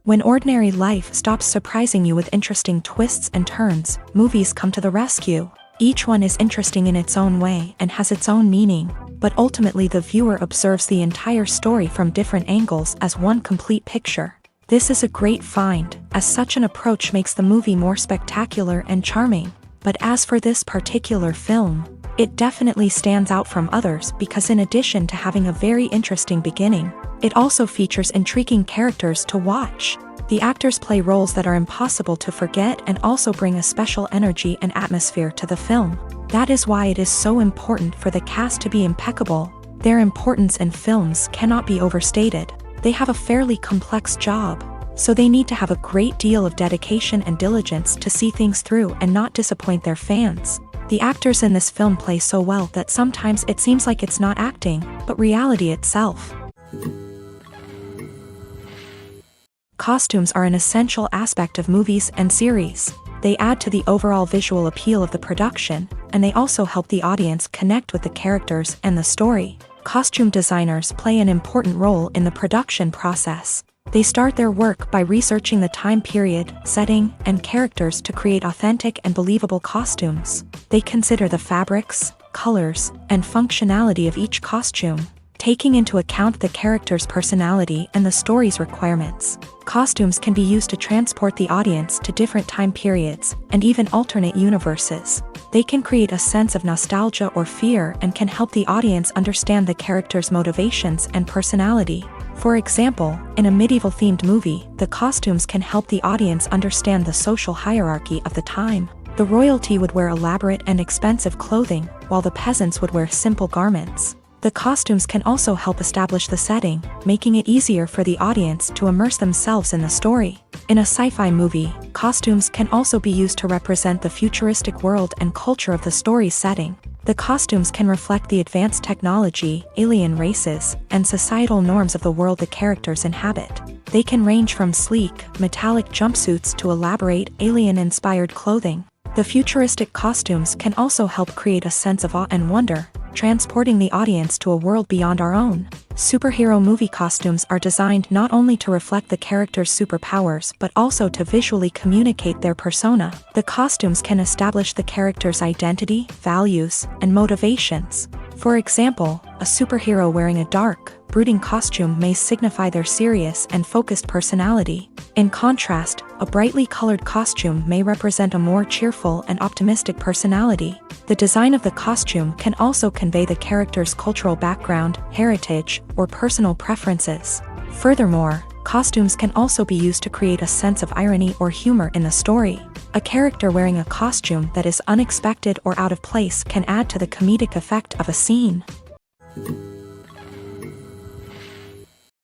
When ordinary life stops surprising you with interesting twists and turns, movies come to the rescue. Each one is interesting in its own way and has its own meaning, but ultimately the viewer observes the entire story from different angles as one complete picture. This is a great find, as such an approach makes the movie more spectacular and charming. But as for this particular film, it definitely stands out from others because in addition to having a very interesting beginning, it also features intriguing characters to watch. The actors play roles that are impossible to forget and also bring a special energy and atmosphere to the film. That is why it is so important for the cast to be impeccable. Their importance in films cannot be overstated. They have a fairly complex job, so they need to have a great deal of dedication and diligence to see things through and not disappoint their fans. The actors in this film play so well that sometimes it seems like it's not acting, but reality itself. Costumes are an essential aspect of movies and series. They add to the overall visual appeal of the production, and they also help the audience connect with the characters and the story. Costume designers play an important role in the production process. They start their work by researching the time period, setting, and characters to create authentic and believable costumes. They consider the fabrics, colors, and functionality of each costume, taking into account the character's personality and the story's requirements. Costumes can be used to transport the audience to different time periods and even alternate universes. They can create a sense of nostalgia or fear and can help the audience understand the character's motivations and personality. For example, in a medieval-themed movie, the costumes can help the audience understand the social hierarchy of the time. The royalty would wear elaborate and expensive clothing, while the peasants would wear simple garments. The costumes can also help establish the setting, making it easier for the audience to immerse themselves in the story. In a sci-fi movie, costumes can also be used to represent the futuristic world and culture of the story's setting. The costumes can reflect the advanced technology, alien races, and societal norms of the world the characters inhabit. They can range from sleek, metallic jumpsuits to elaborate, alien-inspired clothing. The futuristic costumes can also help create a sense of awe and wonder, transporting the audience to a world beyond our own. Superhero movie costumes are designed not only to reflect the character's superpowers but also to visually communicate their persona. The costumes can establish the character's identity, values, and motivations. For example, a superhero wearing a dark, brooding costume may signify their serious and focused personality. In contrast, a brightly colored costume may represent a more cheerful and optimistic personality. The design of the costume can also convey the character's cultural background, heritage, or personal preferences. Furthermore, costumes can also be used to create a sense of irony or humor in the story. A character wearing a costume that is unexpected or out of place can add to the comedic effect of a scene.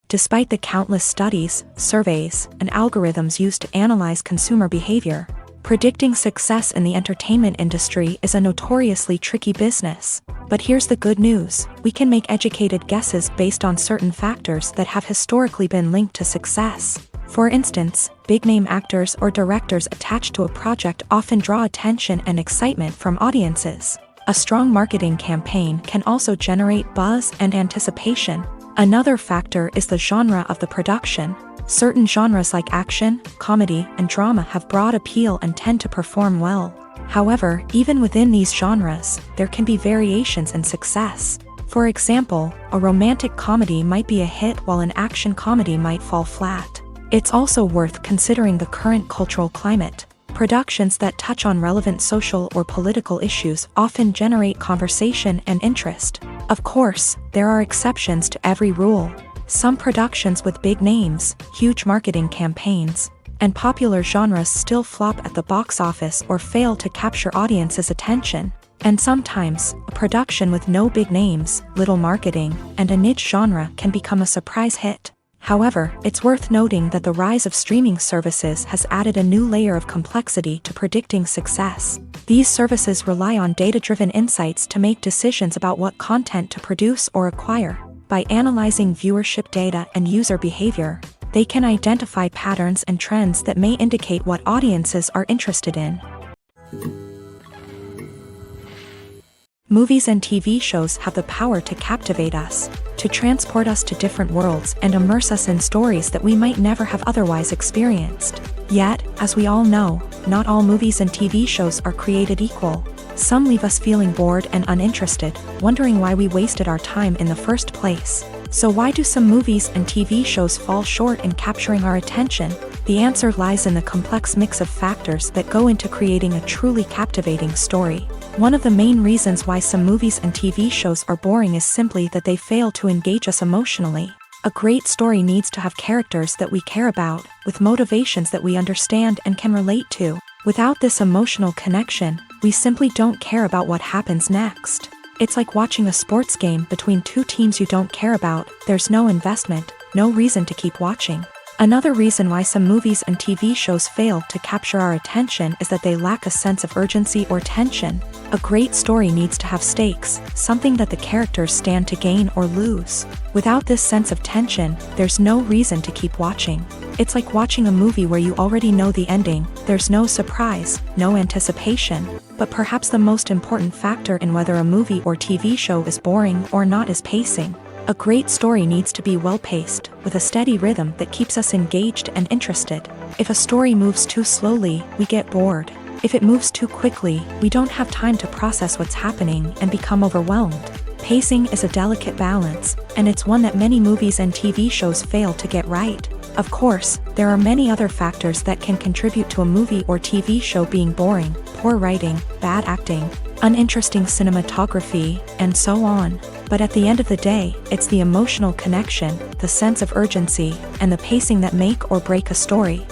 Despite the countless studies, surveys, and algorithms used to analyze consumer behavior, predicting success in the entertainment industry is a notoriously tricky business. But here's the good news: we can make educated guesses based on certain factors that have historically been linked to success. For instance, big-name actors or directors attached to a project often draw attention and excitement from audiences. A strong marketing campaign can also generate buzz and anticipation. Another factor is the genre of the production. Certain genres like action, comedy, and drama have broad appeal and tend to perform well. However, even within these genres, there can be variations in success. For example, a romantic comedy might be a hit while an action comedy might fall flat. It's also worth considering the current cultural climate. Productions that touch on relevant social or political issues often generate conversation and interest. Of course, there are exceptions to every rule. Some productions with big names, huge marketing campaigns, and popular genres still flop at the box office or fail to capture audiences' attention. And sometimes, a production with no big names, little marketing, and a niche genre can become a surprise hit. However, it's worth noting that the rise of streaming services has added a new layer of complexity to predicting success. These services rely on data-driven insights to make decisions about what content to produce or acquire. By analyzing viewership data and user behavior, they can identify patterns and trends that may indicate what audiences are interested in. Movies and TV shows have the power to captivate us, to transport us to different worlds and immerse us in stories that we might never have otherwise experienced. Yet, as we all know, not all movies and TV shows are created equal. Some leave us feeling bored and uninterested, wondering why we wasted our time in the first place. So why do some movies and TV shows fall short in capturing our attention? The answer lies in the complex mix of factors that go into creating a truly captivating story. One of the main reasons why some movies and TV shows are boring is simply that they fail to engage us emotionally. A great story needs to have characters that we care about, with motivations that we understand and can relate to. Without this emotional connection, we simply don't care about what happens next. It's like watching a sports game between two teams you don't care about. There's no investment, no reason to keep watching. Another reason why some movies and TV shows fail to capture our attention is that they lack a sense of urgency or tension. A great story needs to have stakes, something that the characters stand to gain or lose. Without this sense of tension, there's no reason to keep watching. It's like watching a movie where you already know the ending. There's no surprise, no anticipation. But perhaps the most important factor in whether a movie or TV show is boring or not is pacing. A great story needs to be well-paced, with a steady rhythm that keeps us engaged and interested. If a story moves too slowly, we get bored. If it moves too quickly, we don't have time to process what's happening and become overwhelmed. Pacing is a delicate balance, and it's one that many movies and TV shows fail to get right. Of course, there are many other factors that can contribute to a movie or TV show being boring: poor writing, bad acting, uninteresting cinematography, and so on. But at the end of the day, it's the emotional connection, the sense of urgency, and the pacing that make or break a story.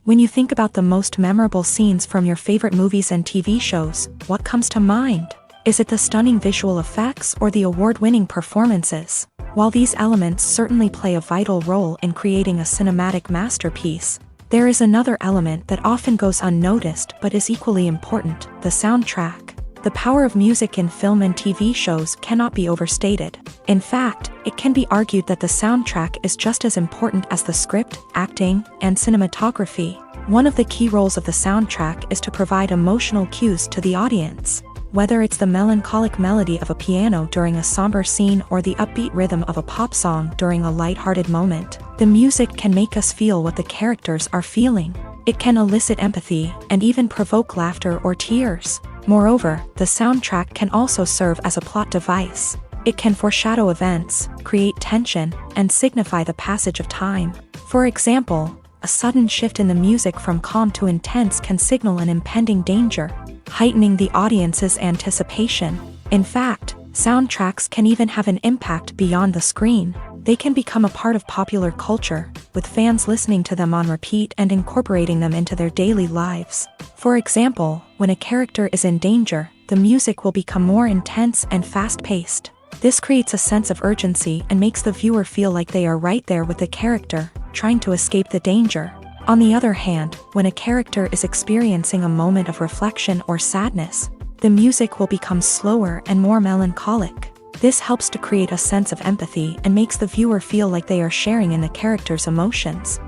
When you think about the most memorable scenes from your favorite movies and TV shows, what comes to mind? Is it the stunning visual effects or the award-winning performances? While these elements certainly play a vital role in creating a cinematic masterpiece, there is another element that often goes unnoticed but is equally important: the soundtrack. The power of music in film and TV shows cannot be overstated. In fact, it can be argued that the soundtrack is just as important as the script, acting, and cinematography. One of the key roles of the soundtrack is to provide emotional cues to the audience. Whether it's the melancholic melody of a piano during a somber scene or the upbeat rhythm of a pop song during a lighthearted moment, the music can make us feel what the characters are feeling. It can elicit empathy and even provoke laughter or tears. Moreover, the soundtrack can also serve as a plot device. It can foreshadow events, create tension, and signify the passage of time. For example, a sudden shift in the music from calm to intense can signal an impending danger, heightening the audience's anticipation. In fact, soundtracks can even have an impact beyond the screen. They can become a part of popular culture, with fans listening to them on repeat and incorporating them into their daily lives. For example, when a character is in danger, the music will become more intense and fast-paced. This creates a sense of urgency and makes the viewer feel like they are right there with the character, trying to escape the danger. On the other hand, when a character is experiencing a moment of reflection or sadness, the music will become slower and more melancholic. This helps to create a sense of empathy and makes the viewer feel like they are sharing in the character's emotions.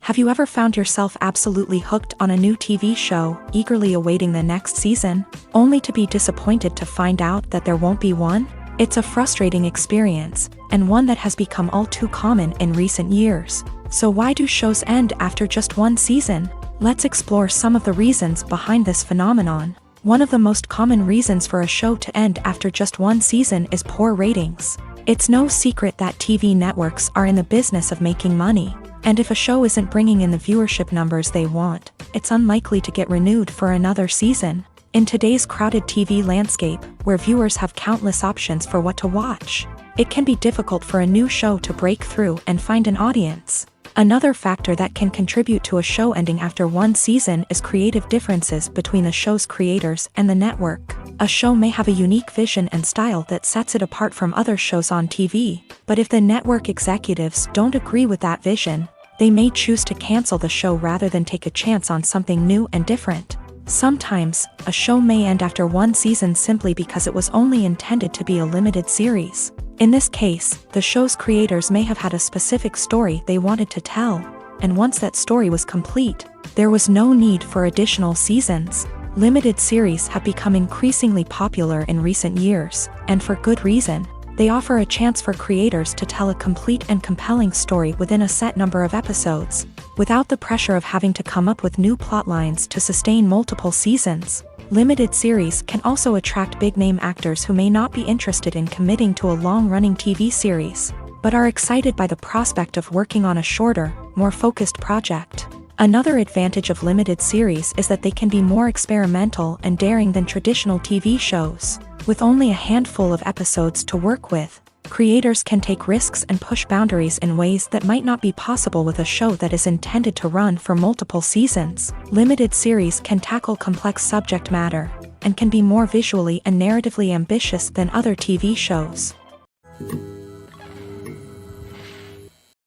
Have you ever found yourself absolutely hooked on a new TV show, eagerly awaiting the next season, only to be disappointed to find out that there won't be one? It's a frustrating experience, and one that has become all too common in recent years. So why do shows end after just one season? Let's explore some of the reasons behind this phenomenon. One of the most common reasons for a show to end after just one season is poor ratings. It's no secret that TV networks are in the business of making money, and if a show isn't bringing in the viewership numbers they want, it's unlikely to get renewed for another season. In today's crowded TV landscape, where viewers have countless options for what to watch, it can be difficult for a new show to break through and find an audience. Another factor that can contribute to a show ending after one season is creative differences between the show's creators and the network. A show may have a unique vision and style that sets it apart from other shows on TV, but if the network executives don't agree with that vision, they may choose to cancel the show rather than take a chance on something new and different. Sometimes, a show may end after one season simply because it was only intended to be a limited series. In this case, the show's creators may have had a specific story they wanted to tell. and once that story was complete, there was no need for additional seasons. Limited series have become increasingly popular in recent years, and for good reason. They offer a chance for creators to tell a complete and compelling story within a set number of episodes, without the pressure of having to come up with new plotlines to sustain multiple seasons. Limited series can also attract big-name actors who may not be interested in committing to a long-running TV series, but are excited by the prospect of working on a shorter, more focused project. Another advantage of limited series is that they can be more experimental and daring than traditional TV shows. With only a handful of episodes to work with, creators can take risks and push boundaries in ways that might not be possible with a show that is intended to run for multiple seasons. Limited series can tackle complex subject matter, and can be more visually and narratively ambitious than other TV shows.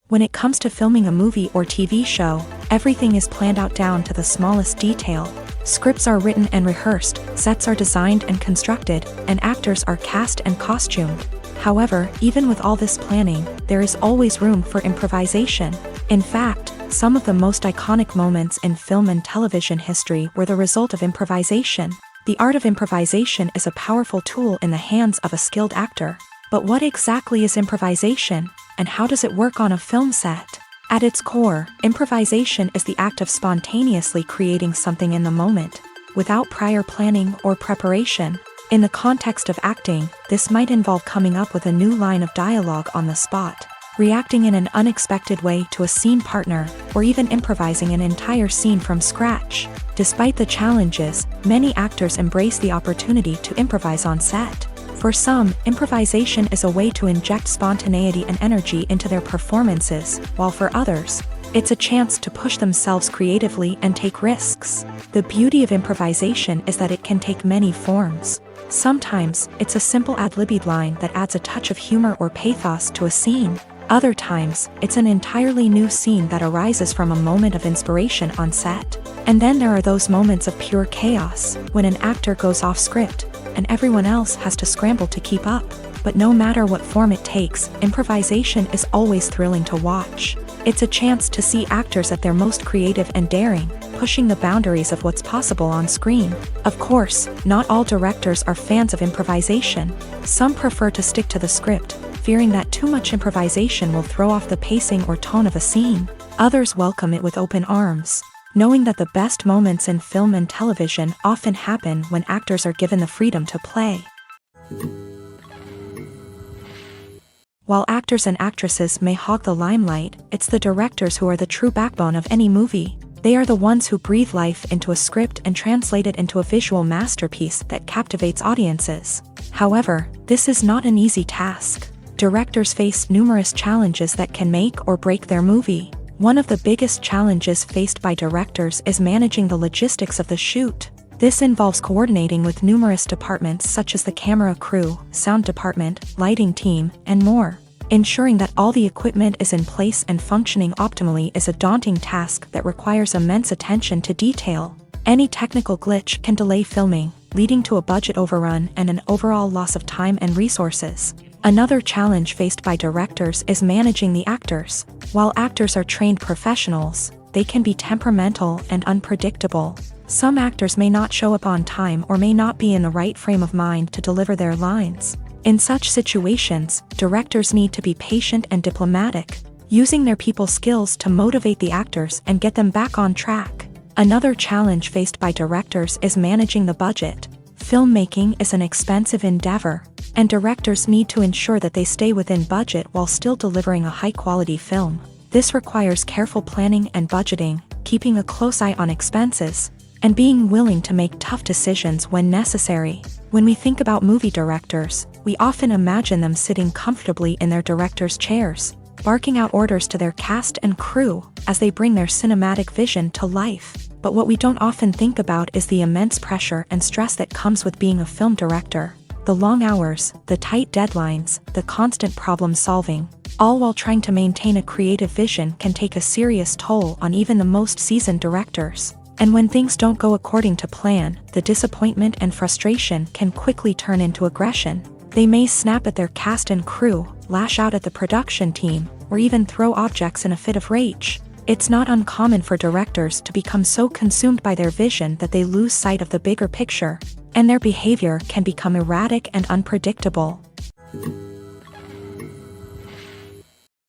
When it comes to filming a movie or TV show, everything is planned out down to the smallest detail. Scripts are written and rehearsed, sets are designed and constructed, and actors are cast and costumed. However, even with all this planning, there is always room for improvisation. In fact, some of the most iconic moments in film and television history were the result of improvisation. The art of improvisation is a powerful tool in the hands of a skilled actor. But what exactly is improvisation, and how does it work on a film set? At its core, improvisation is the act of spontaneously creating something in the moment, without prior planning or preparation. In the context of acting, this might involve coming up with a new line of dialogue on the spot, reacting in an unexpected way to a scene partner, or even improvising an entire scene from scratch. Despite the challenges, many actors embrace the opportunity to improvise on set. For some, improvisation is a way to inject spontaneity and energy into their performances, while for others, it's a chance to push themselves creatively and take risks. The beauty of improvisation is that it can take many forms. Sometimes, it's a simple ad-libbed line that adds a touch of humor or pathos to a scene. Other times, it's an entirely new scene that arises from a moment of inspiration on set. And then there are those moments of pure chaos, when an actor goes off script, and everyone else has to scramble to keep up. But no matter what form it takes, improvisation is always thrilling to watch. It's a chance to see actors at their most creative and daring, pushing the boundaries of what's possible on screen. Of course, not all directors are fans of improvisation. Some prefer to stick to the script, fearing that too much improvisation will throw off the pacing or tone of a scene. Others welcome it with open arms, knowing that the best moments in film and television often happen when actors are given the freedom to play. While actors and actresses may hog the limelight, it's the directors who are the true backbone of any movie. They are the ones who breathe life into a script and translate it into a visual masterpiece that captivates audiences. However, this is not an easy task. Directors face numerous challenges that can make or break their movie. One of the biggest challenges faced by directors is managing the logistics of the shoot. This involves coordinating with numerous departments such as the camera crew, sound department, lighting team, and more. Ensuring that all the equipment is in place and functioning optimally is a daunting task that requires immense attention to detail. Any technical glitch can delay filming, leading to a budget overrun and an overall loss of time and resources. Another challenge faced by directors is managing the actors. While actors are trained professionals, they can be temperamental and unpredictable. Some actors may not show up on time or may not be in the right frame of mind to deliver their lines. In such situations, directors need to be patient and diplomatic, using their people skills to motivate the actors and get them back on track. Another challenge faced by directors is managing the budget. Filmmaking is an expensive endeavor, and directors need to ensure that they stay within budget while still delivering a high-quality film. This requires careful planning and budgeting, keeping a close eye on expenses, and being willing to make tough decisions when necessary. When we think about movie directors, we often imagine them sitting comfortably in their director's chairs, barking out orders to their cast and crew as they bring their cinematic vision to life. But what we don't often think about is the immense pressure and stress that comes with being a film director. The long hours, the tight deadlines, the constant problem solving, all while trying to maintain a creative vision can take a serious toll on even the most seasoned directors. And when things don't go according to plan, the disappointment and frustration can quickly turn into aggression. They may snap at their cast and crew, lash out at the production team, or even throw objects in a fit of rage. It's not uncommon for directors to become so consumed by their vision that they lose sight of the bigger picture, and their behavior can become erratic and unpredictable.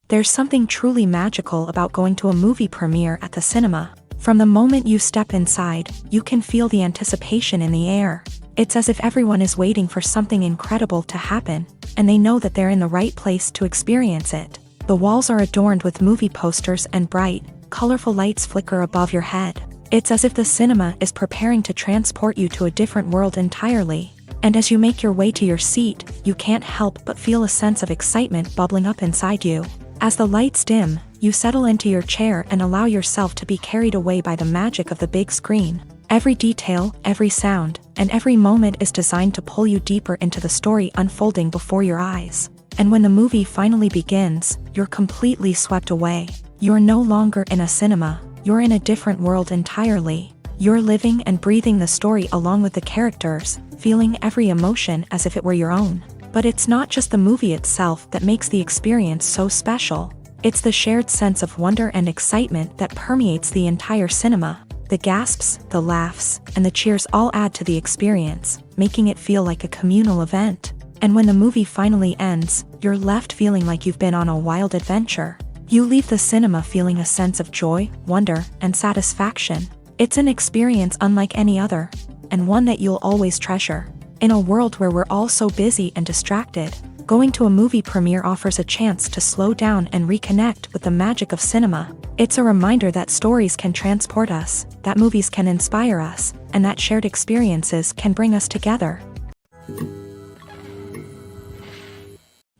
There's something truly magical about going to a movie premiere at the cinema. From the moment you step inside, you can feel the anticipation in the air. It's as if everyone is waiting for something incredible to happen, and they know that they're in the right place to experience it. The walls are adorned with movie posters and bright, colorful lights flicker above your head. It's as if the cinema is preparing to transport you to a different world entirely. And as you make your way to your seat, you can't help but feel a sense of excitement bubbling up inside you. As the lights dim, you settle into your chair and allow yourself to be carried away by the magic of the big screen. Every detail, every sound, and every moment is designed to pull you deeper into the story unfolding before your eyes. And when the movie finally begins, you're completely swept away. You're no longer in a cinema, you're in a different world entirely. You're living and breathing the story along with the characters, feeling every emotion as if it were your own. But it's not just the movie itself that makes the experience so special. It's the shared sense of wonder and excitement that permeates the entire cinema. The gasps, the laughs, and the cheers all add to the experience, making it feel like a communal event. And when the movie finally ends, you're left feeling like you've been on a wild adventure. You leave the cinema feeling a sense of joy, wonder, and satisfaction. It's an experience unlike any other, and one that you'll always treasure. In a world where we're all so busy and distracted, going to a movie premiere offers a chance to slow down and reconnect with the magic of cinema. It's a reminder that stories can transport us, that movies can inspire us, and that shared experiences can bring us together.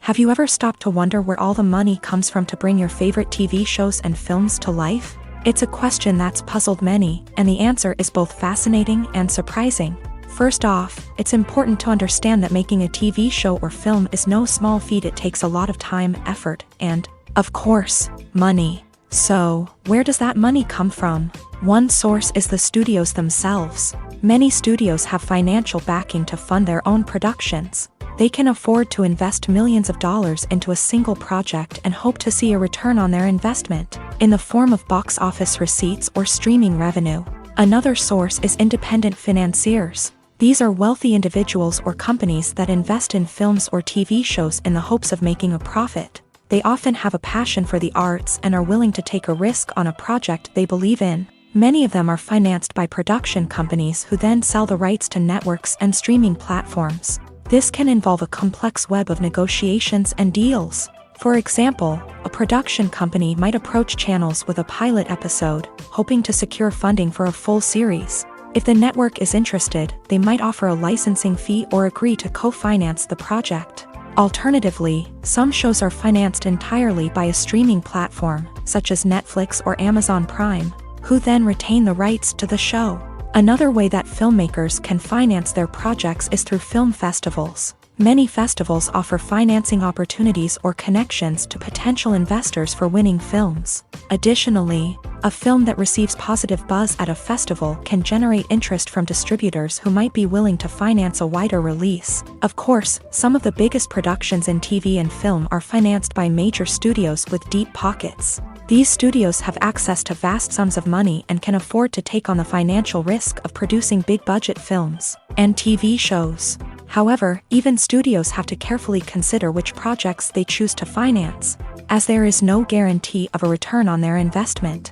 Have you ever stopped to wonder where all the money comes from to bring your favorite TV shows and films to life? It's a question that's puzzled many, and the answer is both fascinating and surprising. First off, it's important to understand that making a TV show or film is no small feat. It takes a lot of time, effort, and, of course, money. So, where does that money come from? One source is the studios themselves. Many studios have financial backing to fund their own productions. They can afford to invest millions of dollars into a single project and hope to see a return on their investment, in the form of box office receipts or streaming revenue. Another source is independent financiers. These are wealthy individuals or companies that invest in films or TV shows in the hopes of making a profit. They often have a passion for the arts and are willing to take a risk on a project they believe in. Many of them are financed by production companies who then sell the rights to networks and streaming platforms. This can involve a complex web of negotiations and deals. For example, a production company might approach channels with a pilot episode, hoping to secure funding for a full series. If the network is interested, they might offer a licensing fee or agree to co-finance the project. Alternatively, some shows are financed entirely by a streaming platform, such as Netflix or Amazon Prime, who then retain the rights to the show. Another way that filmmakers can finance their projects is through film festivals. Many festivals offer financing opportunities or connections to potential investors for winning films. Additionally, a film that receives positive buzz at a festival can generate interest from distributors who might be willing to finance a wider release. Of course, some of the biggest productions in TV and film are financed by major studios with deep pockets. These studios have access to vast sums of money and can afford to take on the financial risk of producing big-budget films and TV shows. However, even studios have to carefully consider which projects they choose to finance, as there is no guarantee of a return on their investment.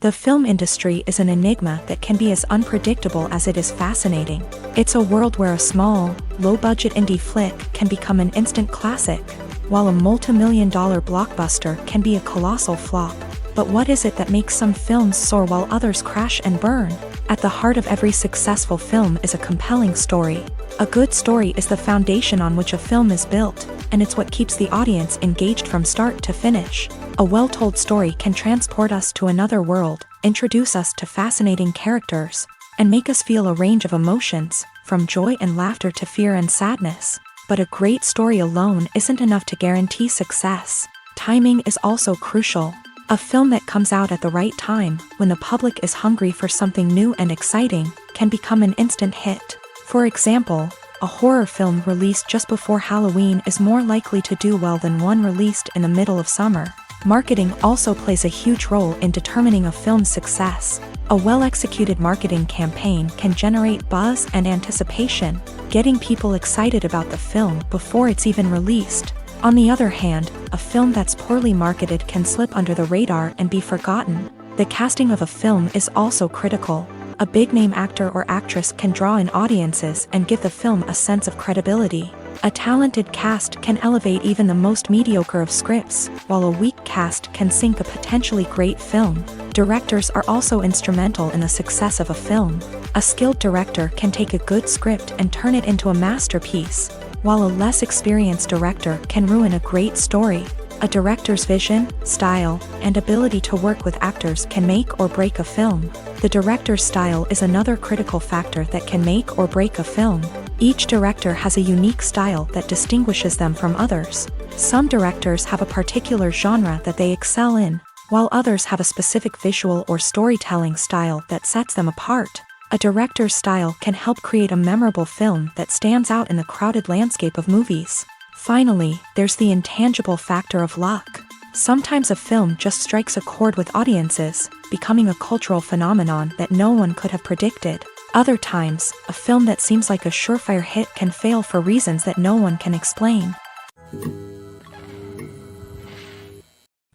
The film industry is an enigma that can be as unpredictable as it is fascinating. It's a world where a small, low-budget indie flick can become an instant classic, while a multi-million-dollar blockbuster can be a colossal flop. But what is it that makes some films soar while others crash and burn? At the heart of every successful film is a compelling story. A good story is the foundation on which a film is built, and it's what keeps the audience engaged from start to finish. A well-told story can transport us to another world, introduce us to fascinating characters, and make us feel a range of emotions, from joy and laughter to fear and sadness. But a great story alone isn't enough to guarantee success. Timing is also crucial. A film that comes out at the right time, when the public is hungry for something new and exciting, can become an instant hit. For example, A horror film released just before Halloween is more likely to do well than one released in the middle of summer. Marketing also plays a huge role in determining a film's success. A well-executed marketing campaign can generate buzz and anticipation, getting people excited about the film before it's even released. On the other hand, a film that's poorly marketed can slip under the radar and be forgotten. The casting of a film is also critical. A big-name actor or actress can draw in audiences and give the film a sense of credibility. A talented cast can elevate even the most mediocre of scripts, while a weak cast can sink a potentially great film. Directors are also instrumental in the success of a film. A skilled director can take a good script and turn it into a masterpiece, while a less experienced director can ruin a great story. A director's vision, style, and ability to work with actors can make or break a film. The director's style is another critical factor that can make or break a film. Each director has a unique style that distinguishes them from others. Some directors have a particular genre that they excel in, while others have a specific visual or storytelling style that sets them apart. A director's style can help create a memorable film that stands out in the crowded landscape of movies. Finally, there's the intangible factor of luck. Sometimes a film just strikes a chord with audiences, becoming a cultural phenomenon that no one could have predicted. Other times, a film that seems like a surefire hit can fail for reasons that no one can explain.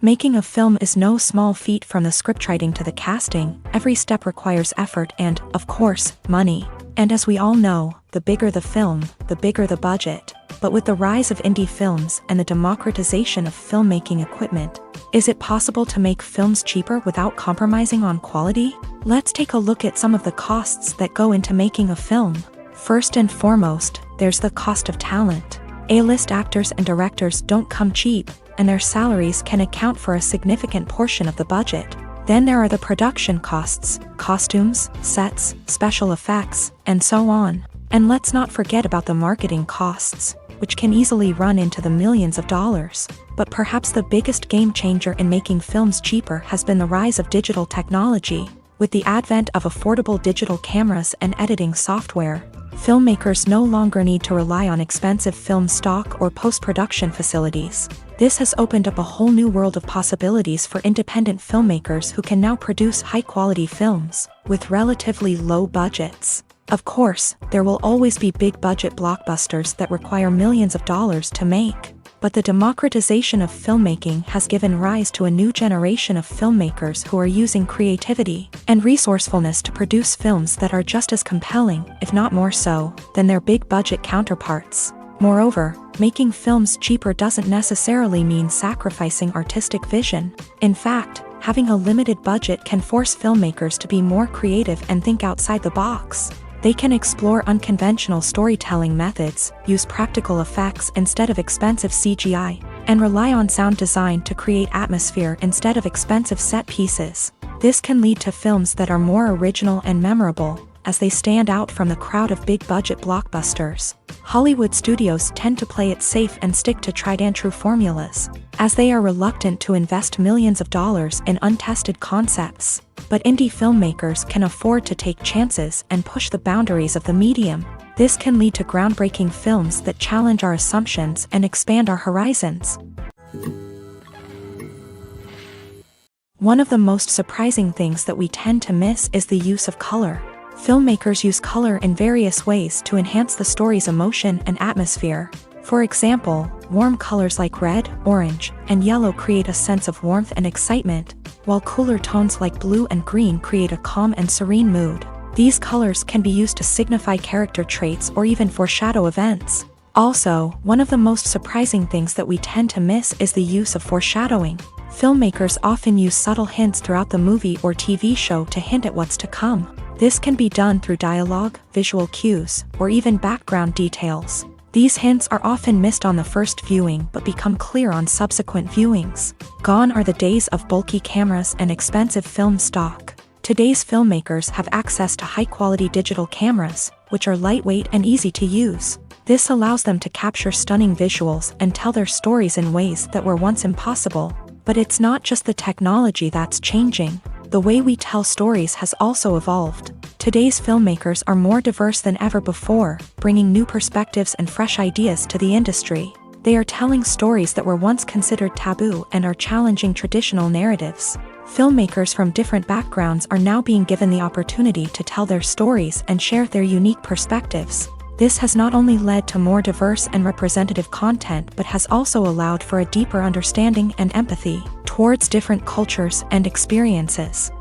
Making a film is no small feat. From the scriptwriting to the casting, every step requires effort and, of course, money. And as we all know, the bigger the film, the bigger the budget. But with the rise of indie films and the democratization of filmmaking equipment, is it possible to make films cheaper without compromising on quality? Let's take a look at some of the costs that go into making a film. First and foremost, there's the cost of talent. A-list actors and directors don't come cheap, and their salaries can account for a significant portion of the budget. Then there are the production costs, costumes, sets, special effects, and so on. And let's not forget about the marketing costs, which can easily run into the millions of dollars. But perhaps the biggest game changer in making films cheaper has been the rise of digital technology. With the advent of affordable digital cameras and editing software, filmmakers no longer need to rely on expensive film stock or post-production facilities. This has opened up a whole new world of possibilities for independent filmmakers who can now produce high-quality films with relatively low budgets. Of course, there will always be big-budget blockbusters that require millions of dollars to make. But the democratization of filmmaking has given rise to a new generation of filmmakers who are using creativity and resourcefulness to produce films that are just as compelling, if not more so, than their big-budget counterparts. Moreover, making films cheaper doesn't necessarily mean sacrificing artistic vision. In fact, having a limited budget can force filmmakers to be more creative and think outside the box. They can explore unconventional storytelling methods, use practical effects instead of expensive CGI, and rely on sound design to create atmosphere instead of expensive set pieces. This can lead to films that are more original and memorable, as they stand out from the crowd of big-budget blockbusters. Hollywood studios tend to play it safe and stick to tried-and-true formulas, as they are reluctant to invest millions of dollars in untested concepts. But indie filmmakers can afford to take chances and push the boundaries of the medium. This can lead to groundbreaking films that challenge our assumptions and expand our horizons. One of the most surprising things that we tend to miss is the use of color. Filmmakers use color in various ways to enhance the story's emotion and atmosphere. For example, warm colors like red, orange, and yellow create a sense of warmth and excitement, while cooler tones like blue and green create a calm and serene mood. These colors can be used to signify character traits or even foreshadow events. Also, one of the most surprising things that we tend to miss is the use of foreshadowing. Filmmakers often use subtle hints throughout the movie or TV show to hint at what's to come. This can be done through dialogue, visual cues, or even background details. These hints are often missed on the first viewing but become clear on subsequent viewings. Gone are the days of bulky cameras and expensive film stock. Today's filmmakers have access to high-quality digital cameras, which are lightweight and easy to use. This allows them to capture stunning visuals and tell their stories in ways that were once impossible. But it's not just the technology that's changing. The way we tell stories has also evolved. Today's filmmakers are more diverse than ever before, bringing new perspectives and fresh ideas to the industry. They are telling stories that were once considered taboo and are challenging traditional narratives. Filmmakers from different backgrounds are now being given the opportunity to tell their stories and share their unique perspectives. This has not only led to more diverse and representative content but has also allowed for a deeper understanding and empathy towards different cultures and experiences.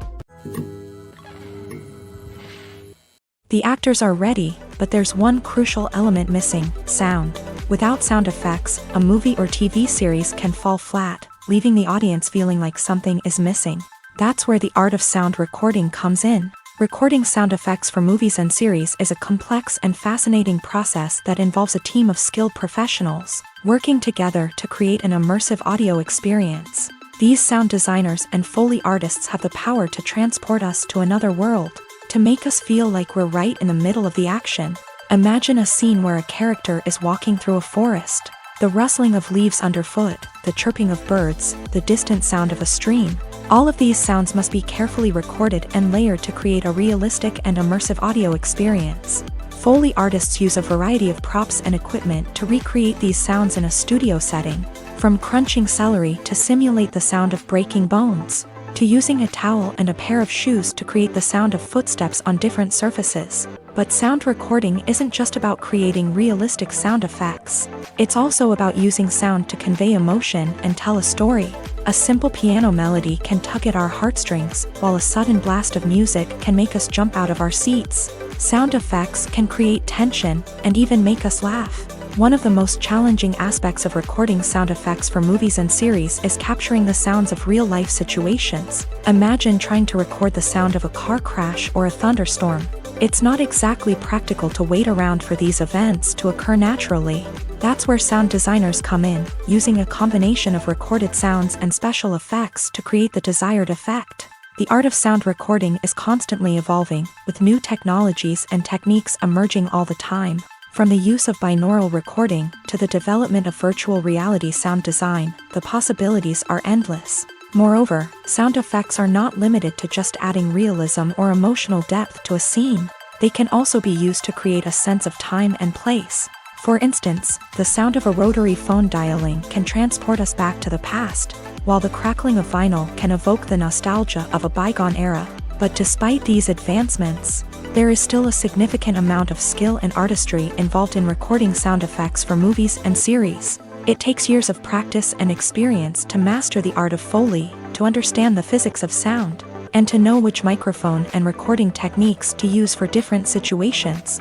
The actors are ready, but there's one crucial element missing: sound. Without sound effects, a movie or TV series can fall flat, leaving the audience feeling like something is missing. That's where the art of sound recording comes in. Recording sound effects for movies and series is a complex and fascinating process that involves a team of skilled professionals working together to create an immersive audio experience. These sound designers and Foley artists have the power to transport us to another world, to make us feel like we're right in the middle of the action. Imagine a scene where a character is walking through a forest. The rustling of leaves underfoot, the chirping of birds, the distant sound of a stream. All of these sounds must be carefully recorded and layered to create a realistic and immersive audio experience. Foley artists use a variety of props and equipment to recreate these sounds in a studio setting, from crunching celery to simulate the sound of breaking bones, to using a towel and a pair of shoes to create the sound of footsteps on different surfaces. But sound recording isn't just about creating realistic sound effects. It's also about using sound to convey emotion and tell a story. A simple piano melody can tug at our heartstrings, while a sudden blast of music can make us jump out of our seats. Sound effects can create tension and even make us laugh. One of the most challenging aspects of recording sound effects for movies and series is capturing the sounds of real-life situations. Imagine trying to record the sound of a car crash or a thunderstorm. It's not exactly practical to wait around for these events to occur naturally. That's where sound designers come in, using a combination of recorded sounds and special effects to create the desired effect. The art of sound recording is constantly evolving, with new technologies and techniques emerging all the time. From the use of binaural recording to the development of virtual reality sound design, the possibilities are endless. Moreover, sound effects are not limited to just adding realism or emotional depth to a scene. They can also be used to create a sense of time and place. For instance, the sound of a rotary phone dialing can transport us back to the past, while the crackling of vinyl can evoke the nostalgia of a bygone era. But despite these advancements, there is still a significant amount of skill and artistry involved in recording sound effects for movies and series. It takes years of practice and experience to master the art of Foley, to understand the physics of sound, and to know which microphone and recording techniques to use for different situations.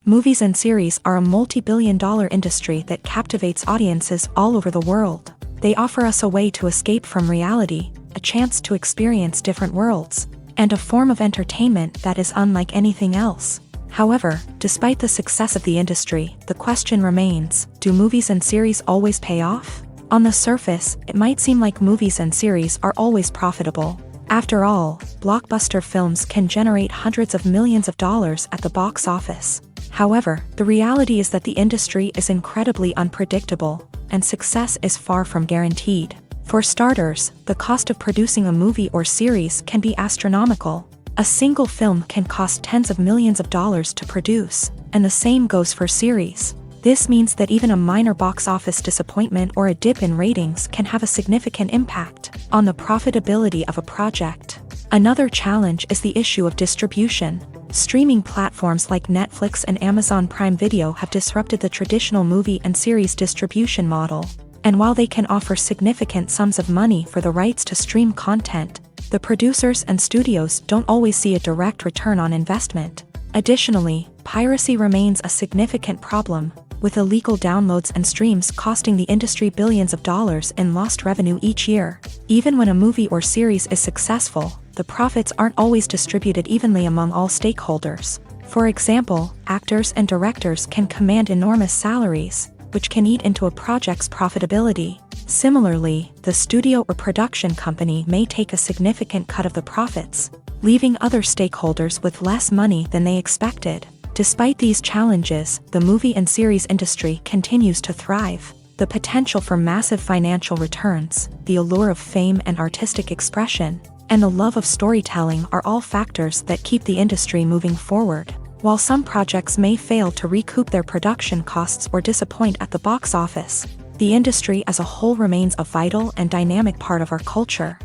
Movies and series are a multi-billion-dollar industry that captivates audiences all over the world. They offer us a way to escape from reality, a chance to experience different worlds, and a form of entertainment that is unlike anything else. However, despite the success of the industry, the question remains: do movies and series always pay off? On the surface, it might seem like movies and series are always profitable. After all, blockbuster films can generate hundreds of millions of dollars at the box office. However, the reality is that the industry is incredibly unpredictable, and success is far from guaranteed. For starters, the cost of producing a movie or series can be astronomical. A single film can cost tens of millions of dollars to produce, and the same goes for series. This means that even a minor box office disappointment or a dip in ratings can have a significant impact on the profitability of a project. Another challenge is the issue of distribution. Streaming platforms like Netflix and Amazon Prime Video have disrupted the traditional movie and series distribution model. And while they can offer significant sums of money for the rights to stream content, the producers and studios don't always see a direct return on investment. Additionally, piracy remains a significant problem, with illegal downloads and streams costing the industry billions of dollars in lost revenue each year. Even when a movie or series is successful, the profits aren't always distributed evenly among all stakeholders. For example, actors and directors can command enormous salaries, which can eat into a project's profitability. Similarly, the studio or production company may take a significant cut of the profits, leaving other stakeholders with less money than they expected. Despite these challenges, the movie and series industry continues to thrive. The potential for massive financial returns, the allure of fame and artistic expression, and the love of storytelling are all factors that keep the industry moving forward. While some projects may fail to recoup their production costs or disappoint at the box office, the industry as a whole remains a vital and dynamic part of our culture.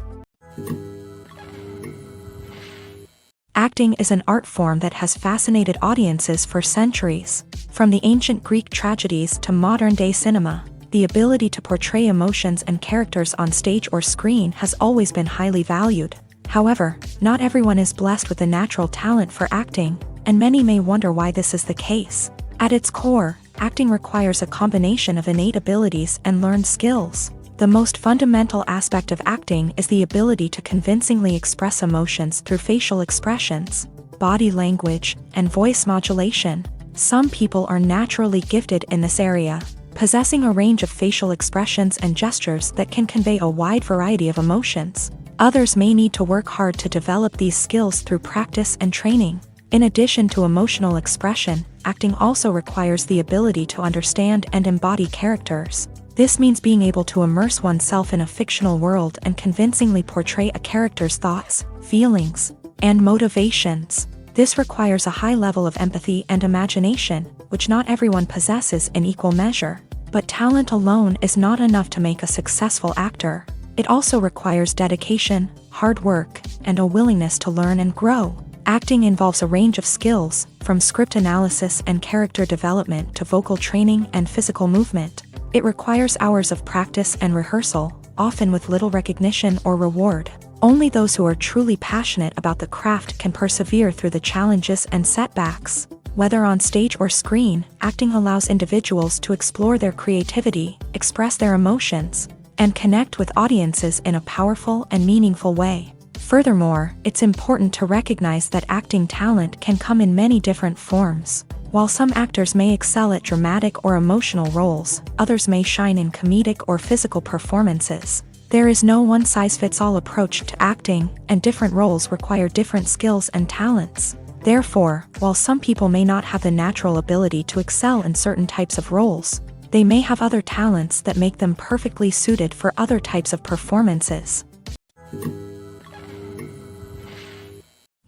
Acting is an art form that has fascinated audiences for centuries. From the ancient Greek tragedies to modern-day cinema, the ability to portray emotions and characters on stage or screen has always been highly valued. However, not everyone is blessed with a natural talent for acting, and many may wonder why this is the case. At its core, acting requires a combination of innate abilities and learned skills. The most fundamental aspect of acting is the ability to convincingly express emotions through facial expressions, body language, and voice modulation. Some people are naturally gifted in this area, possessing a range of facial expressions and gestures that can convey a wide variety of emotions. Others may need to work hard to develop these skills through practice and training. In addition to emotional expression, acting also requires the ability to understand and embody characters. This means being able to immerse oneself in a fictional world and convincingly portray a character's thoughts, feelings, and motivations. This requires a high level of empathy and imagination, which not everyone possesses in equal measure. But talent alone is not enough to make a successful actor. It also requires dedication, hard work, and a willingness to learn and grow. Acting involves a range of skills, from script analysis and character development to vocal training and physical movement. It requires hours of practice and rehearsal, often with little recognition or reward. Only those who are truly passionate about the craft can persevere through the challenges and setbacks. Whether on stage or screen, acting allows individuals to explore their creativity, express their emotions, and connect with audiences in a powerful and meaningful way. Furthermore, it's important to recognize that acting talent can come in many different forms. While some actors may excel at dramatic or emotional roles, others may shine in comedic or physical performances. There is no one-size-fits-all approach to acting, and different roles require different skills and talents. Therefore, while some people may not have the natural ability to excel in certain types of roles, they may have other talents that make them perfectly suited for other types of performances.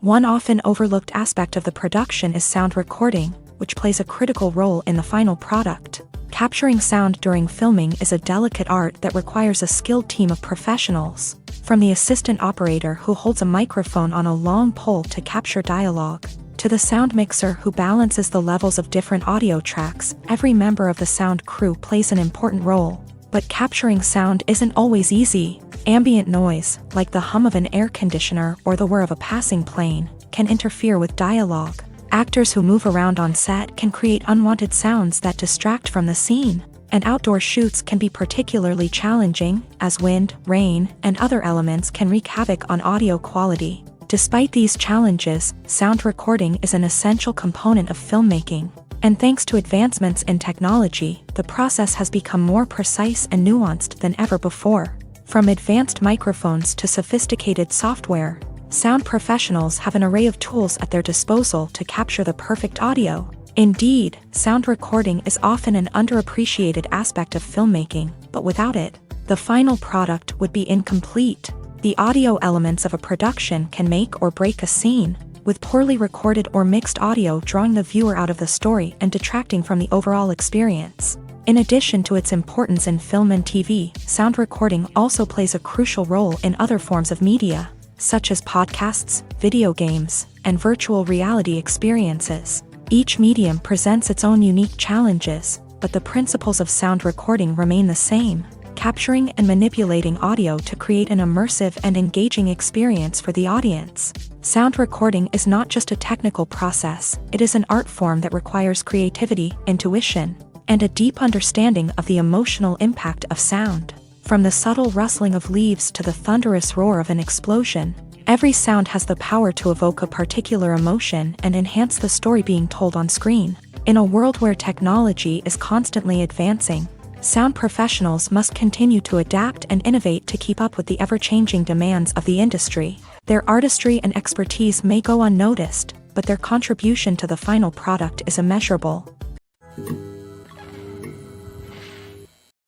One often overlooked aspect of the production is sound recording, which plays a critical role in the final product. Capturing sound during filming is a delicate art that requires a skilled team of professionals. From the assistant operator who holds a microphone on a long pole to capture dialogue, to the sound mixer who balances the levels of different audio tracks, every member of the sound crew plays an important role. But capturing sound isn't always easy. Ambient noise, like the hum of an air conditioner or the whir of a passing plane, can interfere with dialogue. Actors who move around on set can create unwanted sounds that distract from the scene, and outdoor shoots can be particularly challenging, as wind, rain, and other elements can wreak havoc on audio quality. Despite these challenges, sound recording is an essential component of filmmaking, and thanks to advancements in technology, the process has become more precise and nuanced than ever before. From advanced microphones to sophisticated software, sound professionals have an array of tools at their disposal to capture the perfect audio. Indeed, sound recording is often an underappreciated aspect of filmmaking, but without it, the final product would be incomplete. The audio elements of a production can make or break a scene, with poorly recorded or mixed audio drawing the viewer out of the story and detracting from the overall experience. In addition to its importance in film and TV, sound recording also plays a crucial role in other forms of media, such as podcasts, video games, and virtual reality experiences. Each medium presents its own unique challenges, but the principles of sound recording remain the same: capturing and manipulating audio to create an immersive and engaging experience for the audience. Sound recording is not just a technical process, it is an art form that requires creativity, intuition, and a deep understanding of the emotional impact of sound. From the subtle rustling of leaves to the thunderous roar of an explosion, every sound has the power to evoke a particular emotion and enhance the story being told on screen. In a world where technology is constantly advancing, sound professionals must continue to adapt and innovate to keep up with the ever-changing demands of the industry. Their artistry and expertise may go unnoticed, but their contribution to the final product is immeasurable.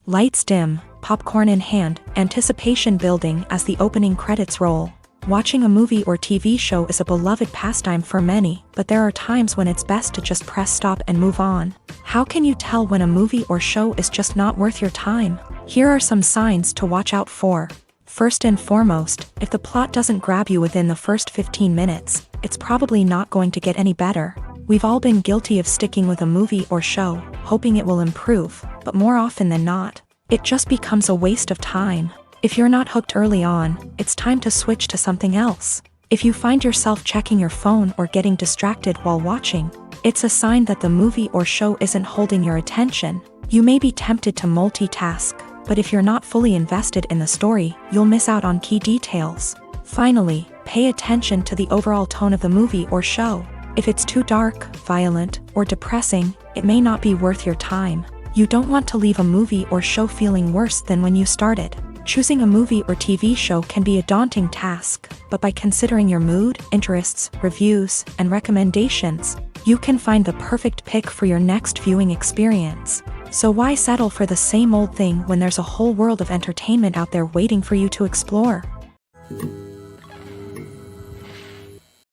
Lights dim, popcorn in hand, anticipation building as the opening credits roll. Watching a movie or TV show is a beloved pastime for many, but there are times when it's best to just press stop and move on. How can you tell when a movie or show is just not worth your time? Here are some signs to watch out for. First and foremost, if the plot doesn't grab you within the first 15 minutes, it's probably not going to get any better. We've all been guilty of sticking with a movie or show, hoping it will improve, but more often than not, it just becomes a waste of time. If you're not hooked early on, it's time to switch to something else. If you find yourself checking your phone or getting distracted while watching, it's a sign that the movie or show isn't holding your attention. You may be tempted to multitask, but if you're not fully invested in the story, you'll miss out on key details. Finally, pay attention to the overall tone of the movie or show. If it's too dark, violent, or depressing, it may not be worth your time. You don't want to leave a movie or show feeling worse than when you started. Choosing a movie or TV show can be a daunting task, but by considering your mood, interests, reviews, and recommendations, you can find the perfect pick for your next viewing experience. So why settle for the same old thing when there's a whole world of entertainment out there waiting for you to explore?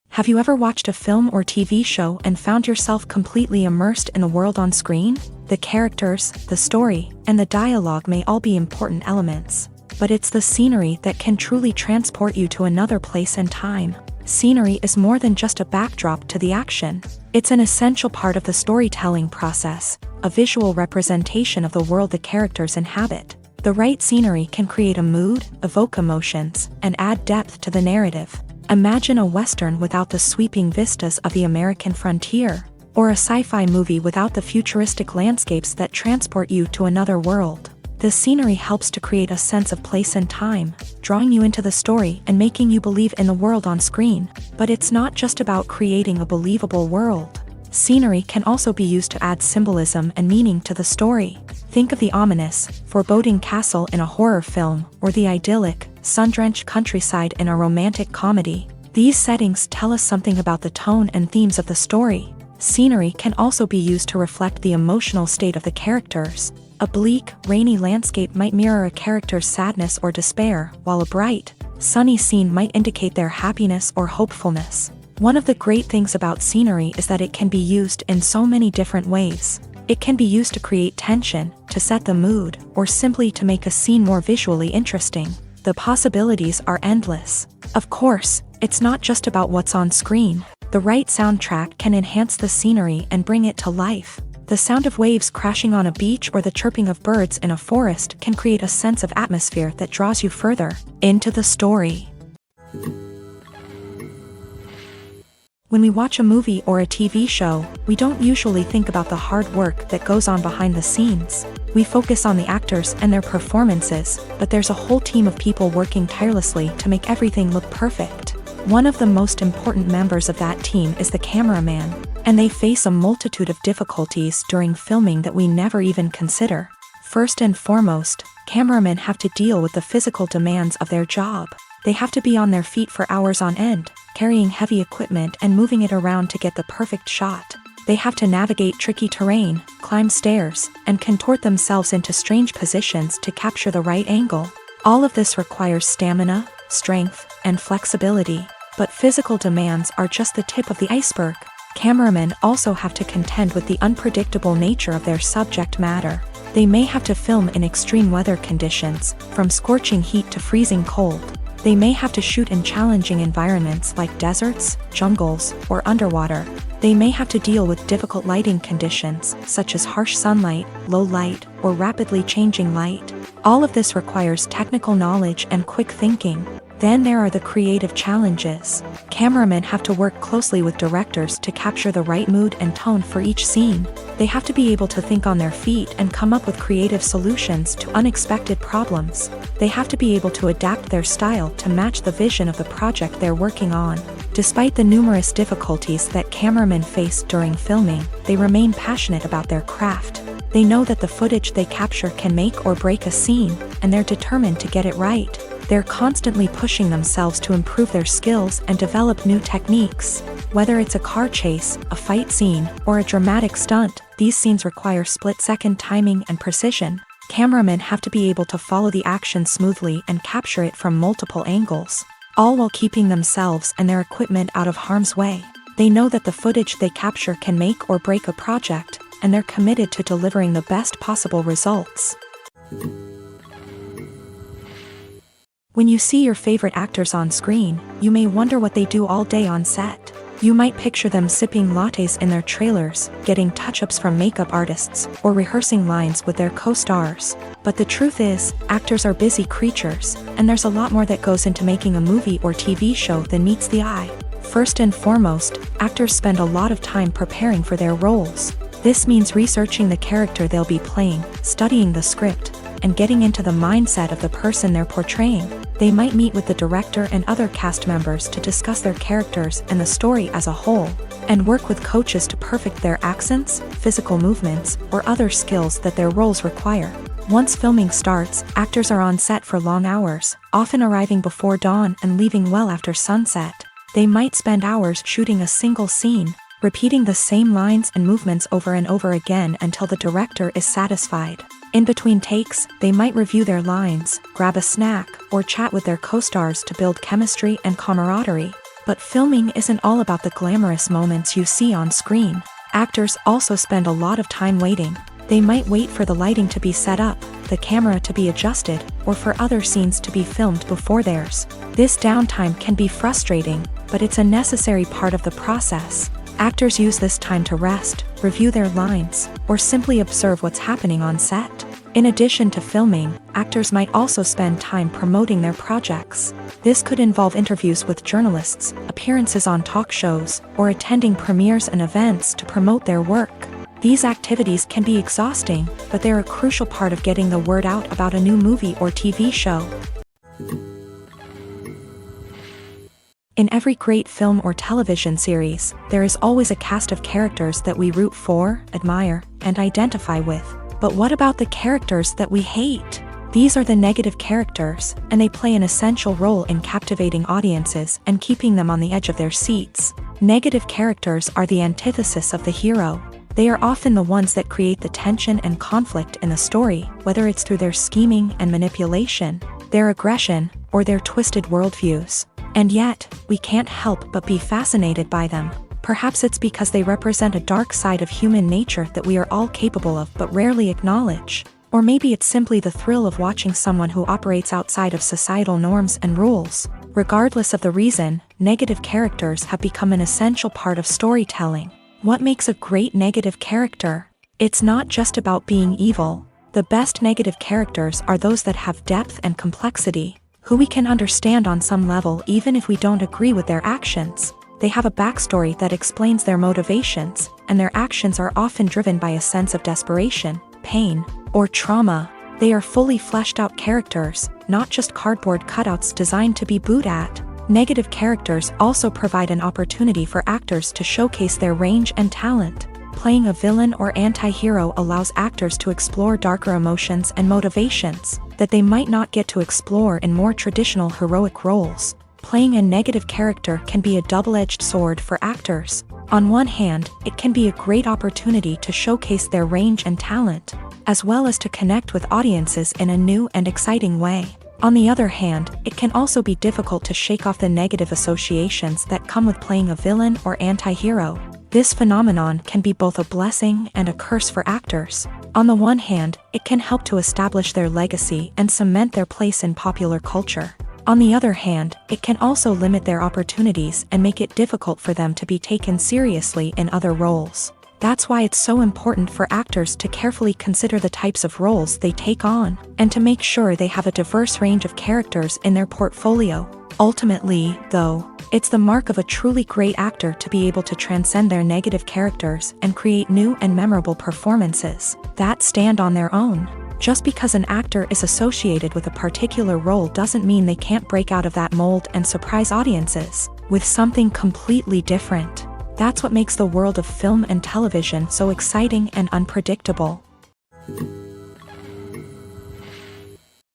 Have you ever watched a film or TV show and found yourself completely immersed in the world on screen? The characters, the story, and the dialogue may all be important elements, but it's the scenery that can truly transport you to another place and time. Scenery is more than just a backdrop to the action. It's an essential part of the storytelling process, a visual representation of the world the characters inhabit. The right scenery can create a mood, evoke emotions, and add depth to the narrative. Imagine a Western without the sweeping vistas of the American frontier, or a sci-fi movie without the futuristic landscapes that transport you to another world. The scenery helps to create a sense of place and time, drawing you into the story and making you believe in the world on screen. But it's not just about creating a believable world. Scenery can also be used to add symbolism and meaning to the story. Think of the ominous, foreboding castle in a horror film, or the idyllic, sun-drenched countryside in a romantic comedy. These settings tell us something about the tone and themes of the story. Scenery can also be used to reflect the emotional state of the characters. A bleak, rainy landscape might mirror a character's sadness or despair, while a bright, sunny scene might indicate their happiness or hopefulness. One of the great things about scenery is that it can be used in so many different ways. It can be used to create tension, to set the mood, or simply to make a scene more visually interesting. The possibilities are endless. Of course, it's not just about what's on screen. The right soundtrack can enhance the scenery and bring it to life. The sound of waves crashing on a beach or the chirping of birds in a forest can create a sense of atmosphere that draws you further into the story. When we watch a movie or a TV show, we don't usually think about the hard work that goes on behind the scenes. We focus on the actors and their performances, but there's a whole team of people working tirelessly to make everything look perfect. One of the most important members of that team is the cameraman, and they face a multitude of difficulties during filming that we never even consider. First and foremost, cameramen have to deal with the physical demands of their job. They have to be on their feet for hours on end, carrying heavy equipment and moving it around to get the perfect shot. They have to navigate tricky terrain, climb stairs, and contort themselves into strange positions to capture the right angle. All of this requires stamina, strength, and flexibility. But physical demands are just the tip of the iceberg. Cameramen also have to contend with the unpredictable nature of their subject matter. They may have to film in extreme weather conditions, from scorching heat to freezing cold. They may have to shoot in challenging environments like deserts, jungles, or underwater. They may have to deal with difficult lighting conditions, such as harsh sunlight, low light, or rapidly changing light. All of this requires technical knowledge and quick thinking. Then there are the creative challenges. Cameramen have to work closely with directors to capture the right mood and tone for each scene. They have to be able to think on their feet and come up with creative solutions to unexpected problems. They have to be able to adapt their style to match the vision of the project they're working on. Despite the numerous difficulties that cameramen face during filming, they remain passionate about their craft. They know that the footage they capture can make or break a scene, and they're determined to get it right. They're constantly pushing themselves to improve their skills and develop new techniques. Whether it's a car chase, a fight scene, or a dramatic stunt, these scenes require split-second timing and precision. Cameramen have to be able to follow the action smoothly and capture it from multiple angles. all while keeping themselves and their equipment out of harm's way. They know that the footage they capture can make or break a project, and they're committed to delivering the best possible results. When you see your favorite actors on screen, you may wonder what they do all day on set. You might picture them sipping lattes in their trailers, getting touch-ups from makeup artists, or rehearsing lines with their co-stars. But the truth is, actors are busy creatures, and there's a lot more that goes into making a movie or TV show than meets the eye. First and foremost, actors spend a lot of time preparing for their roles. This means researching the character they'll be playing, studying the script, and getting into the mindset of the person they're portraying. They might meet with the director and other cast members to discuss their characters and the story as a whole, and work with coaches to perfect their accents, physical movements, or other skills that their roles require. Once filming starts, actors are on set for long hours, often arriving before dawn and leaving well after sunset. They might spend hours shooting a single scene, repeating the same lines and movements over and over again until the director is satisfied. In between takes, they might review their lines, grab a snack, or chat with their co-stars to build chemistry and camaraderie. But filming isn't all about the glamorous moments you see on screen. Actors also spend a lot of time waiting. They might wait for the lighting to be set up, the camera to be adjusted, or for other scenes to be filmed before theirs. This downtime can be frustrating, but it's a necessary part of the process. Actors use this time to rest, review their lines, or simply observe what's happening on set. In addition to filming, actors might also spend time promoting their projects. This could involve interviews with journalists, appearances on talk shows, or attending premieres and events to promote their work. These activities can be exhausting, but they're a crucial part of getting the word out about a new movie or TV show. In every great film or television series, there is always a cast of characters that we root for, admire, and identify with. But what about the characters that we hate? These are the negative characters, and they play an essential role in captivating audiences and keeping them on the edge of their seats. Negative characters are the antithesis of the hero. They are often the ones that create the tension and conflict in the story, whether it's through their scheming and manipulation, their aggression, or their twisted worldviews. And yet, we can't help but be fascinated by them. Perhaps it's because they represent a dark side of human nature that we are all capable of but rarely acknowledge. Or maybe it's simply the thrill of watching someone who operates outside of societal norms and rules. Regardless of the reason, negative characters have become an essential part of storytelling. What makes a great negative character? It's not just about being evil. The best negative characters are those that have depth and complexity, who we can understand on some level even if we don't agree with their actions. They have a backstory that explains their motivations, and their actions are often driven by a sense of desperation, pain, or trauma. They are fully fleshed out characters, not just cardboard cutouts designed to be booed at. Negative characters also provide an opportunity for actors to showcase their range and talent. Playing a villain or anti-hero allows actors to explore darker emotions and motivations that they might not get to explore in more traditional heroic roles. Playing a negative character can be a double-edged sword for actors. On one hand, it can be a great opportunity to showcase their range and talent, as well as to connect with audiences in a new and exciting way. On the other hand, it can also be difficult to shake off the negative associations that come with playing a villain or anti-hero. This phenomenon can be both a blessing and a curse for actors. On the one hand, it can help to establish their legacy and cement their place in popular culture. On the other hand, it can also limit their opportunities and make it difficult for them to be taken seriously in other roles. That's why it's so important for actors to carefully consider the types of roles they take on, and to make sure they have a diverse range of characters in their portfolio. Ultimately, though, it's the mark of a truly great actor to be able to transcend their negative characters and create new and memorable performances that stand on their own. Just because an actor is associated with a particular role doesn't mean they can't break out of that mold and surprise audiences with something completely different. That's what makes the world of film and television so exciting and unpredictable.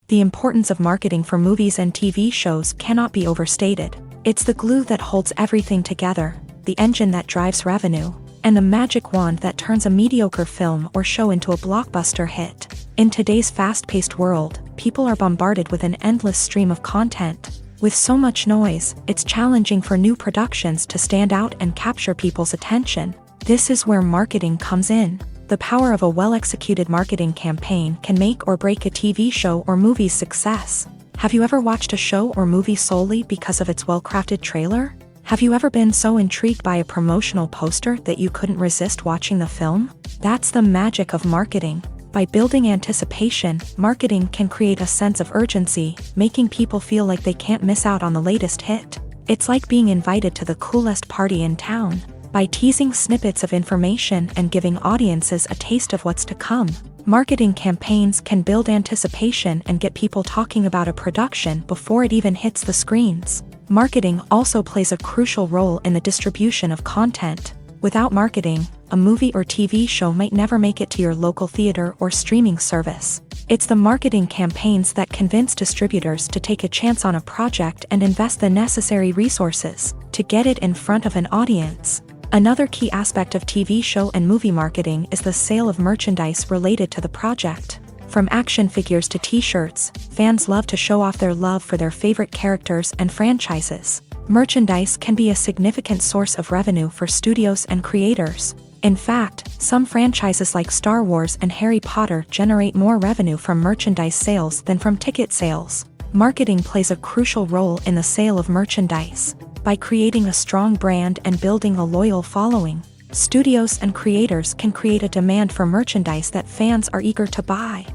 The importance of marketing for movies and TV shows cannot be overstated. It's the glue that holds everything together, the engine that drives revenue, and the magic wand that turns a mediocre film or show into a blockbuster hit. In today's fast-paced world, people are bombarded with an endless stream of content. With so much noise, it's challenging for new productions to stand out and capture people's attention. This is where marketing comes in. The power of a well-executed marketing campaign can make or break a TV show or movie's success. Have you ever watched a show or movie solely because of its well-crafted trailer? Have you ever been so intrigued by a promotional poster that you couldn't resist watching the film? That's the magic of marketing. By building anticipation, marketing can create a sense of urgency, making people feel like they can't miss out on the latest hit. It's like being invited to the coolest party in town. By teasing snippets of information and giving audiences a taste of what's to come, marketing campaigns can build anticipation and get people talking about a production before it even hits the screens. Marketing also plays a crucial role in the distribution of content. Without marketing, a movie or TV show might never make it to your local theater or streaming service. It's the marketing campaigns that convince distributors to take a chance on a project and invest the necessary resources to get it in front of an audience. Another key aspect of TV show and movie marketing is the sale of merchandise related to the project. From action figures to t-shirts, fans love to show off their love for their favorite characters and franchises. Merchandise can be a significant source of revenue for studios and creators. In fact, some franchises like Star Wars and Harry Potter generate more revenue from merchandise sales than from ticket sales. Marketing plays a crucial role in the sale of merchandise. By creating a strong brand and building a loyal following, studios and creators can create a demand for merchandise that fans are eager to buy.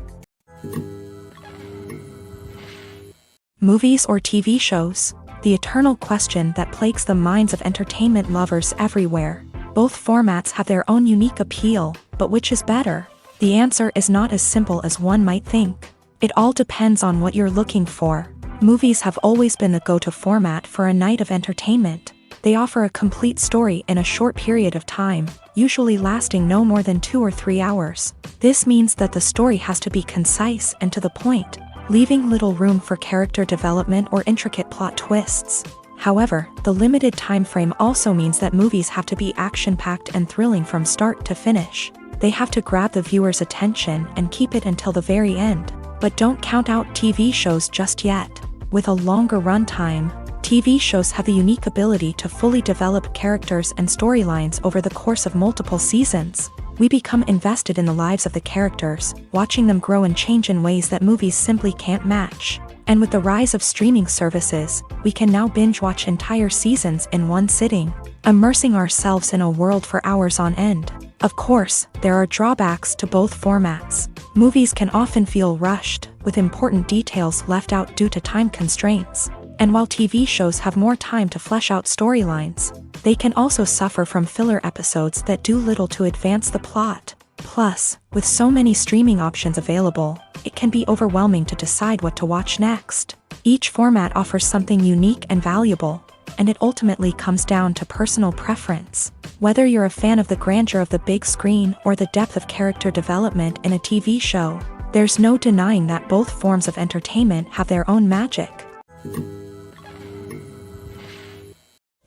Movies or TV shows? The eternal question that plagues the minds of entertainment lovers everywhere. Both formats have their own unique appeal, but which is better? The answer is not as simple as one might think. It all depends on what you're looking for. Movies have always been the go-to format for a night of entertainment. They offer a complete story in a short period of time, usually lasting no more than 2 or 3 hours. This means that the story has to be concise and to the point, leaving little room for character development or intricate plot twists. However, the limited time frame also means that movies have to be action-packed and thrilling from start to finish. They have to grab the viewer's attention and keep it until the very end. But don't count out TV shows just yet. With a longer runtime, TV shows have the unique ability to fully develop characters and storylines over the course of multiple seasons. We become invested in the lives of the characters, watching them grow and change in ways that movies simply can't match. And with the rise of streaming services, we can now binge-watch entire seasons in one sitting, immersing ourselves in a world for hours on end. Of course, there are drawbacks to both formats. Movies can often feel rushed, with important details left out due to time constraints. And while TV shows have more time to flesh out storylines, they can also suffer from filler episodes that do little to advance the plot. Plus, with so many streaming options available, it can be overwhelming to decide what to watch next. Each format offers something unique and valuable, and it ultimately comes down to personal preference. Whether you're a fan of the grandeur of the big screen or the depth of character development in a TV show, there's no denying that both forms of entertainment have their own magic.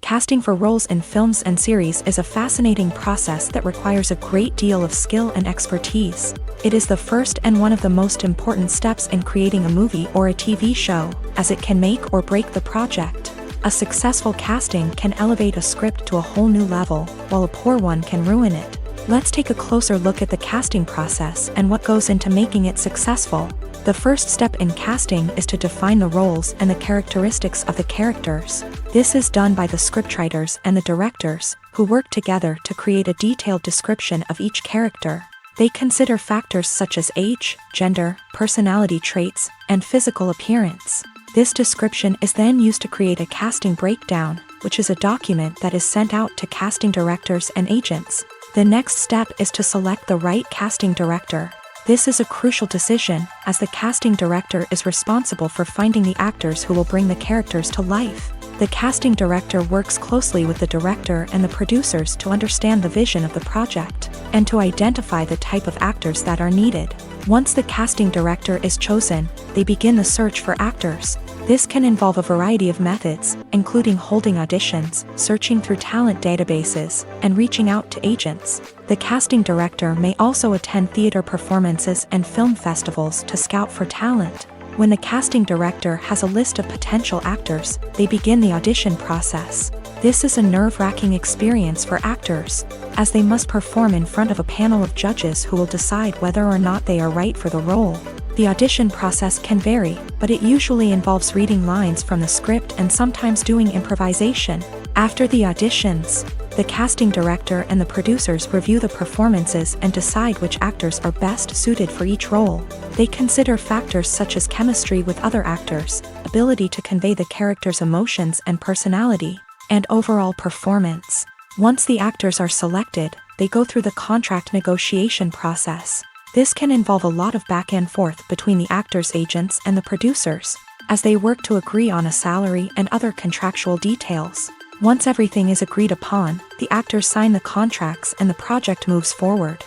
Casting for roles in films and series is a fascinating process that requires a great deal of skill and expertise. It is the first and one of the most important steps in creating a movie or a TV show, as it can make or break the project. A successful casting can elevate a script to a whole new level, while a poor one can ruin it. Let's take a closer look at the casting process and what goes into making it successful. The first step in casting is to define the roles and the characteristics of the characters. This is done by the scriptwriters and the directors, who work together to create a detailed description of each character. They consider factors such as age, gender, personality traits, and physical appearance. This description is then used to create a casting breakdown, which is a document that is sent out to casting directors and agents. The next step is to select the right casting director. This is a crucial decision, as the casting director is responsible for finding the actors who will bring the characters to life. The casting director works closely with the director and the producers to understand the vision of the project, and to identify the type of actors that are needed. Once the casting director is chosen, they begin the search for actors. This can involve a variety of methods, including holding auditions, searching through talent databases, and reaching out to agents. The casting director may also attend theater performances and film festivals to scout for talent. When the casting director has a list of potential actors, they begin the audition process. This is a nerve-wracking experience for actors, as they must perform in front of a panel of judges who will decide whether or not they are right for the role. The audition process can vary, but it usually involves reading lines from the script and sometimes doing improvisation. After the auditions, the casting director and the producers review the performances and decide which actors are best suited for each role. They consider factors such as chemistry with other actors, ability to convey the character's emotions and personality, and overall performance. Once the actors are selected, they go through the contract negotiation process. This can involve a lot of back and forth between the actors' agents and the producers, as they work to agree on a salary and other contractual details. Once everything is agreed upon, the actors sign the contracts and the project moves forward.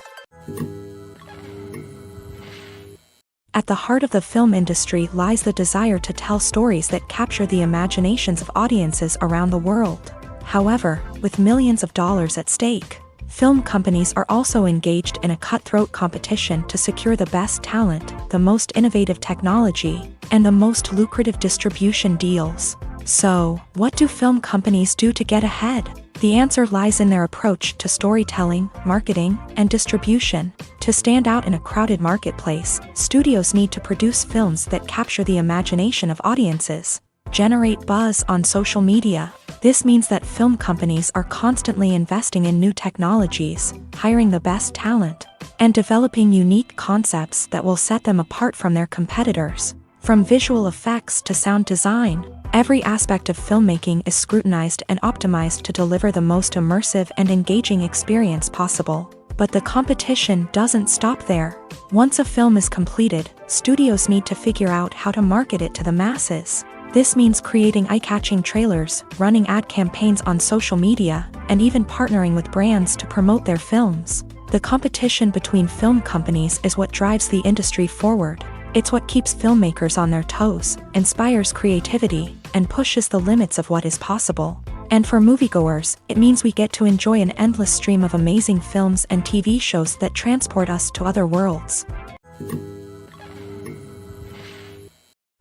At the heart of the film industry lies the desire to tell stories that capture the imaginations of audiences around the world. However, with millions of dollars at stake, film companies are also engaged in a cutthroat competition to secure the best talent, the most innovative technology, and the most lucrative distribution deals. So, what do film companies do to get ahead? The answer lies in their approach to storytelling, marketing, and distribution. To stand out in a crowded marketplace, studios need to produce films that capture the imagination of audiences, generate buzz on social media. This means that film companies are constantly investing in new technologies, hiring the best talent, and developing unique concepts that will set them apart from their competitors. From visual effects to sound design, every aspect of filmmaking is scrutinized and optimized to deliver the most immersive and engaging experience possible. But the competition doesn't stop there. Once a film is completed, studios need to figure out how to market it to the masses. This means creating eye-catching trailers, running ad campaigns on social media, and even partnering with brands to promote their films. The competition between film companies is what drives the industry forward. It's what keeps filmmakers on their toes, inspires creativity, and pushes the limits of what is possible. And for moviegoers, it means we get to enjoy an endless stream of amazing films and TV shows that transport us to other worlds.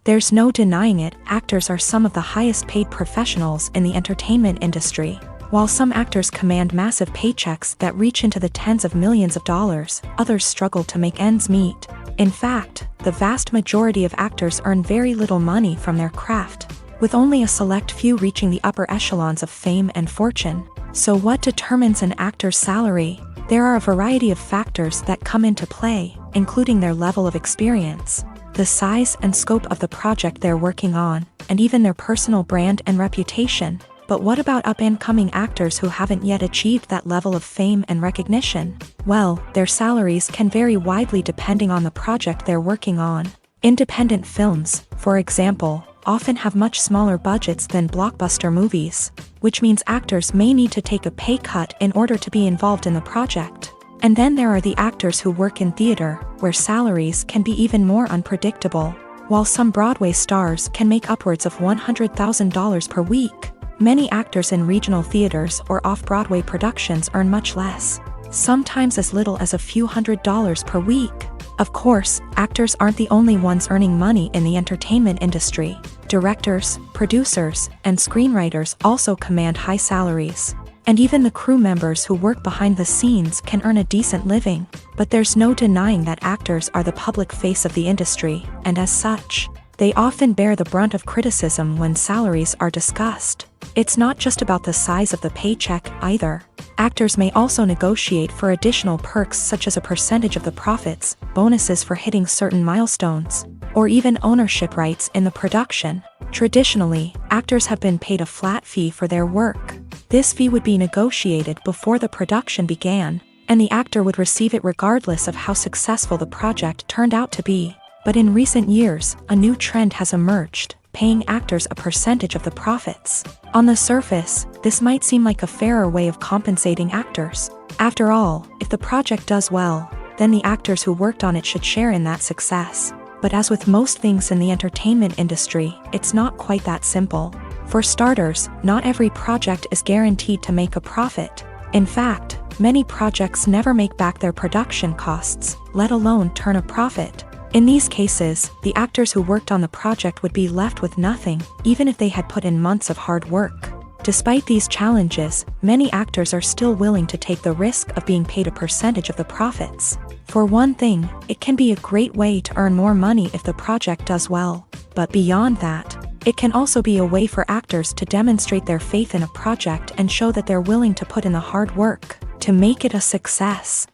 There's no denying it, actors are some of the highest paid professionals in the entertainment industry. While some actors command massive paychecks that reach into the tens of millions of dollars, others struggle to make ends meet. In fact, the vast majority of actors earn very little money from their craft, with only a select few reaching the upper echelons of fame and fortune. So what determines an actor's salary? There are a variety of factors that come into play, including their level of experience, the size and scope of the project they're working on, and even their personal brand and reputation. But what about up-and-coming actors who haven't yet achieved that level of fame and recognition? Well, their salaries can vary widely depending on the project they're working on. Independent films, for example, often have much smaller budgets than blockbuster movies, which means actors may need to take a pay cut in order to be involved in the project. And then there are the actors who work in theater, where salaries can be even more unpredictable. While some Broadway stars can make upwards of $100,000 per week, many actors in regional theaters or off-Broadway productions earn much less, sometimes as little as a few $100s per week. Of course, actors aren't the only ones earning money in the entertainment industry. Directors, producers, and screenwriters also command high salaries. And even the crew members who work behind the scenes can earn a decent living. But there's no denying that actors are the public face of the industry, and as such, they often bear the brunt of criticism when salaries are discussed. It's not just about the size of the paycheck, either. Actors may also negotiate for additional perks such as a percentage of the profits, bonuses for hitting certain milestones, or even ownership rights in the production. Traditionally, actors have been paid a flat fee for their work. This fee would be negotiated before the production began, and the actor would receive it regardless of how successful the project turned out to be. But in recent years, a new trend has emerged, paying actors a percentage of the profits. On the surface, this might seem like a fairer way of compensating actors. After all, if the project does well, then the actors who worked on it should share in that success. But as with most things in the entertainment industry, it's not quite that simple. For starters, not every project is guaranteed to make a profit. In fact, many projects never make back their production costs, let alone turn a profit. In these cases, the actors who worked on the project would be left with nothing, even if they had put in months of hard work. Despite these challenges, many actors are still willing to take the risk of being paid a percentage of the profits. For one thing, it can be a great way to earn more money if the project does well. But beyond that, it can also be a way for actors to demonstrate their faith in a project and show that they're willing to put in the hard work to make it a success.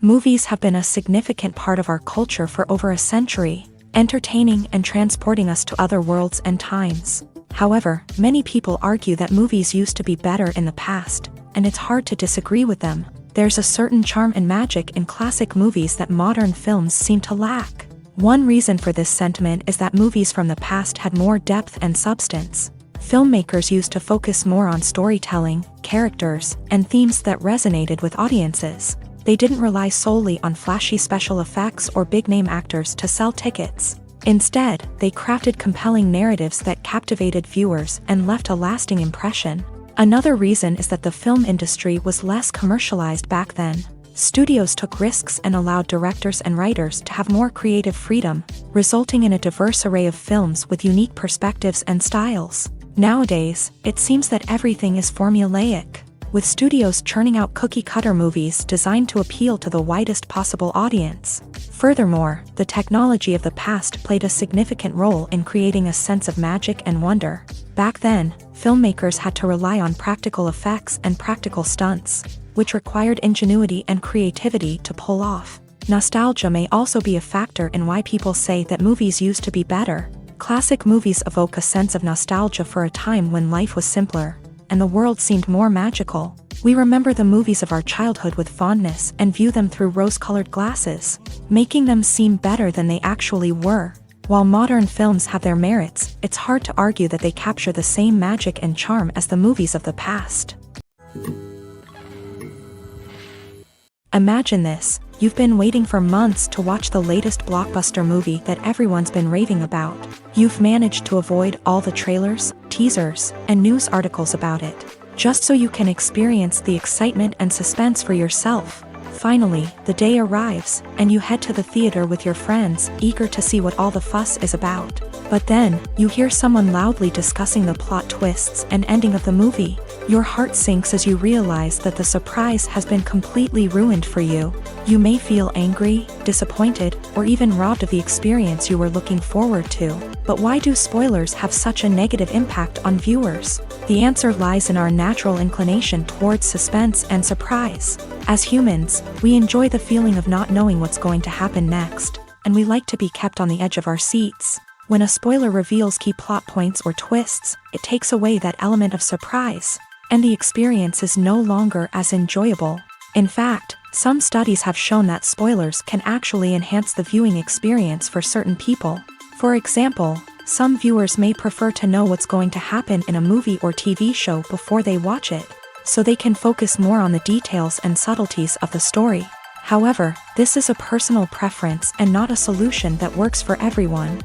Movies have been a significant part of our culture for over a century, entertaining and transporting us to other worlds and times. However, many people argue that movies used to be better in the past, and it's hard to disagree with them. There's a certain charm and magic in classic movies that modern films seem to lack. One reason for this sentiment is that movies from the past had more depth and substance. Filmmakers used to focus more on storytelling, characters, and themes that resonated with audiences. They didn't rely solely on flashy special effects or big-name actors to sell tickets. Instead, they crafted compelling narratives that captivated viewers and left a lasting impression. Another reason is that the film industry was less commercialized back then. Studios took risks and allowed directors and writers to have more creative freedom, resulting in a diverse array of films with unique perspectives and styles. Nowadays, it seems that everything is formulaic, with studios churning out cookie-cutter movies designed to appeal to the widest possible audience. Furthermore, the technology of the past played a significant role in creating a sense of magic and wonder. Back then, filmmakers had to rely on practical effects and practical stunts, which required ingenuity and creativity to pull off. Nostalgia may also be a factor in why people say that movies used to be better. Classic movies evoke a sense of nostalgia for a time when life was simpler, and the world seemed more magical. We remember the movies of our childhood with fondness and view them through rose-colored glasses, making them seem better than they actually were. While modern films have their merits, it's hard to argue that they capture the same magic and charm as the movies of the past. Imagine this: you've been waiting for months to watch the latest blockbuster movie that everyone's been raving about. You've managed to avoid all the trailers, teasers, and news articles about it, just so you can experience the excitement and suspense for yourself. Finally, the day arrives, and you head to the theater with your friends, eager to see what all the fuss is about. But then, you hear someone loudly discussing the plot twists and ending of the movie. Your heart sinks as you realize that the surprise has been completely ruined for you. You may feel angry, disappointed, or even robbed of the experience you were looking forward to. But why do spoilers have such a negative impact on viewers? The answer lies in our natural inclination towards suspense and surprise. As humans, we enjoy the feeling of not knowing what's going to happen next, and we like to be kept on the edge of our seats. When a spoiler reveals key plot points or twists, it takes away that element of surprise, and the experience is no longer as enjoyable. In fact, some studies have shown that spoilers can actually enhance the viewing experience for certain people. For example, some viewers may prefer to know what's going to happen in a movie or TV show before they watch it, so they can focus more on the details and subtleties of the story. However, this is a personal preference and not a solution that works for everyone.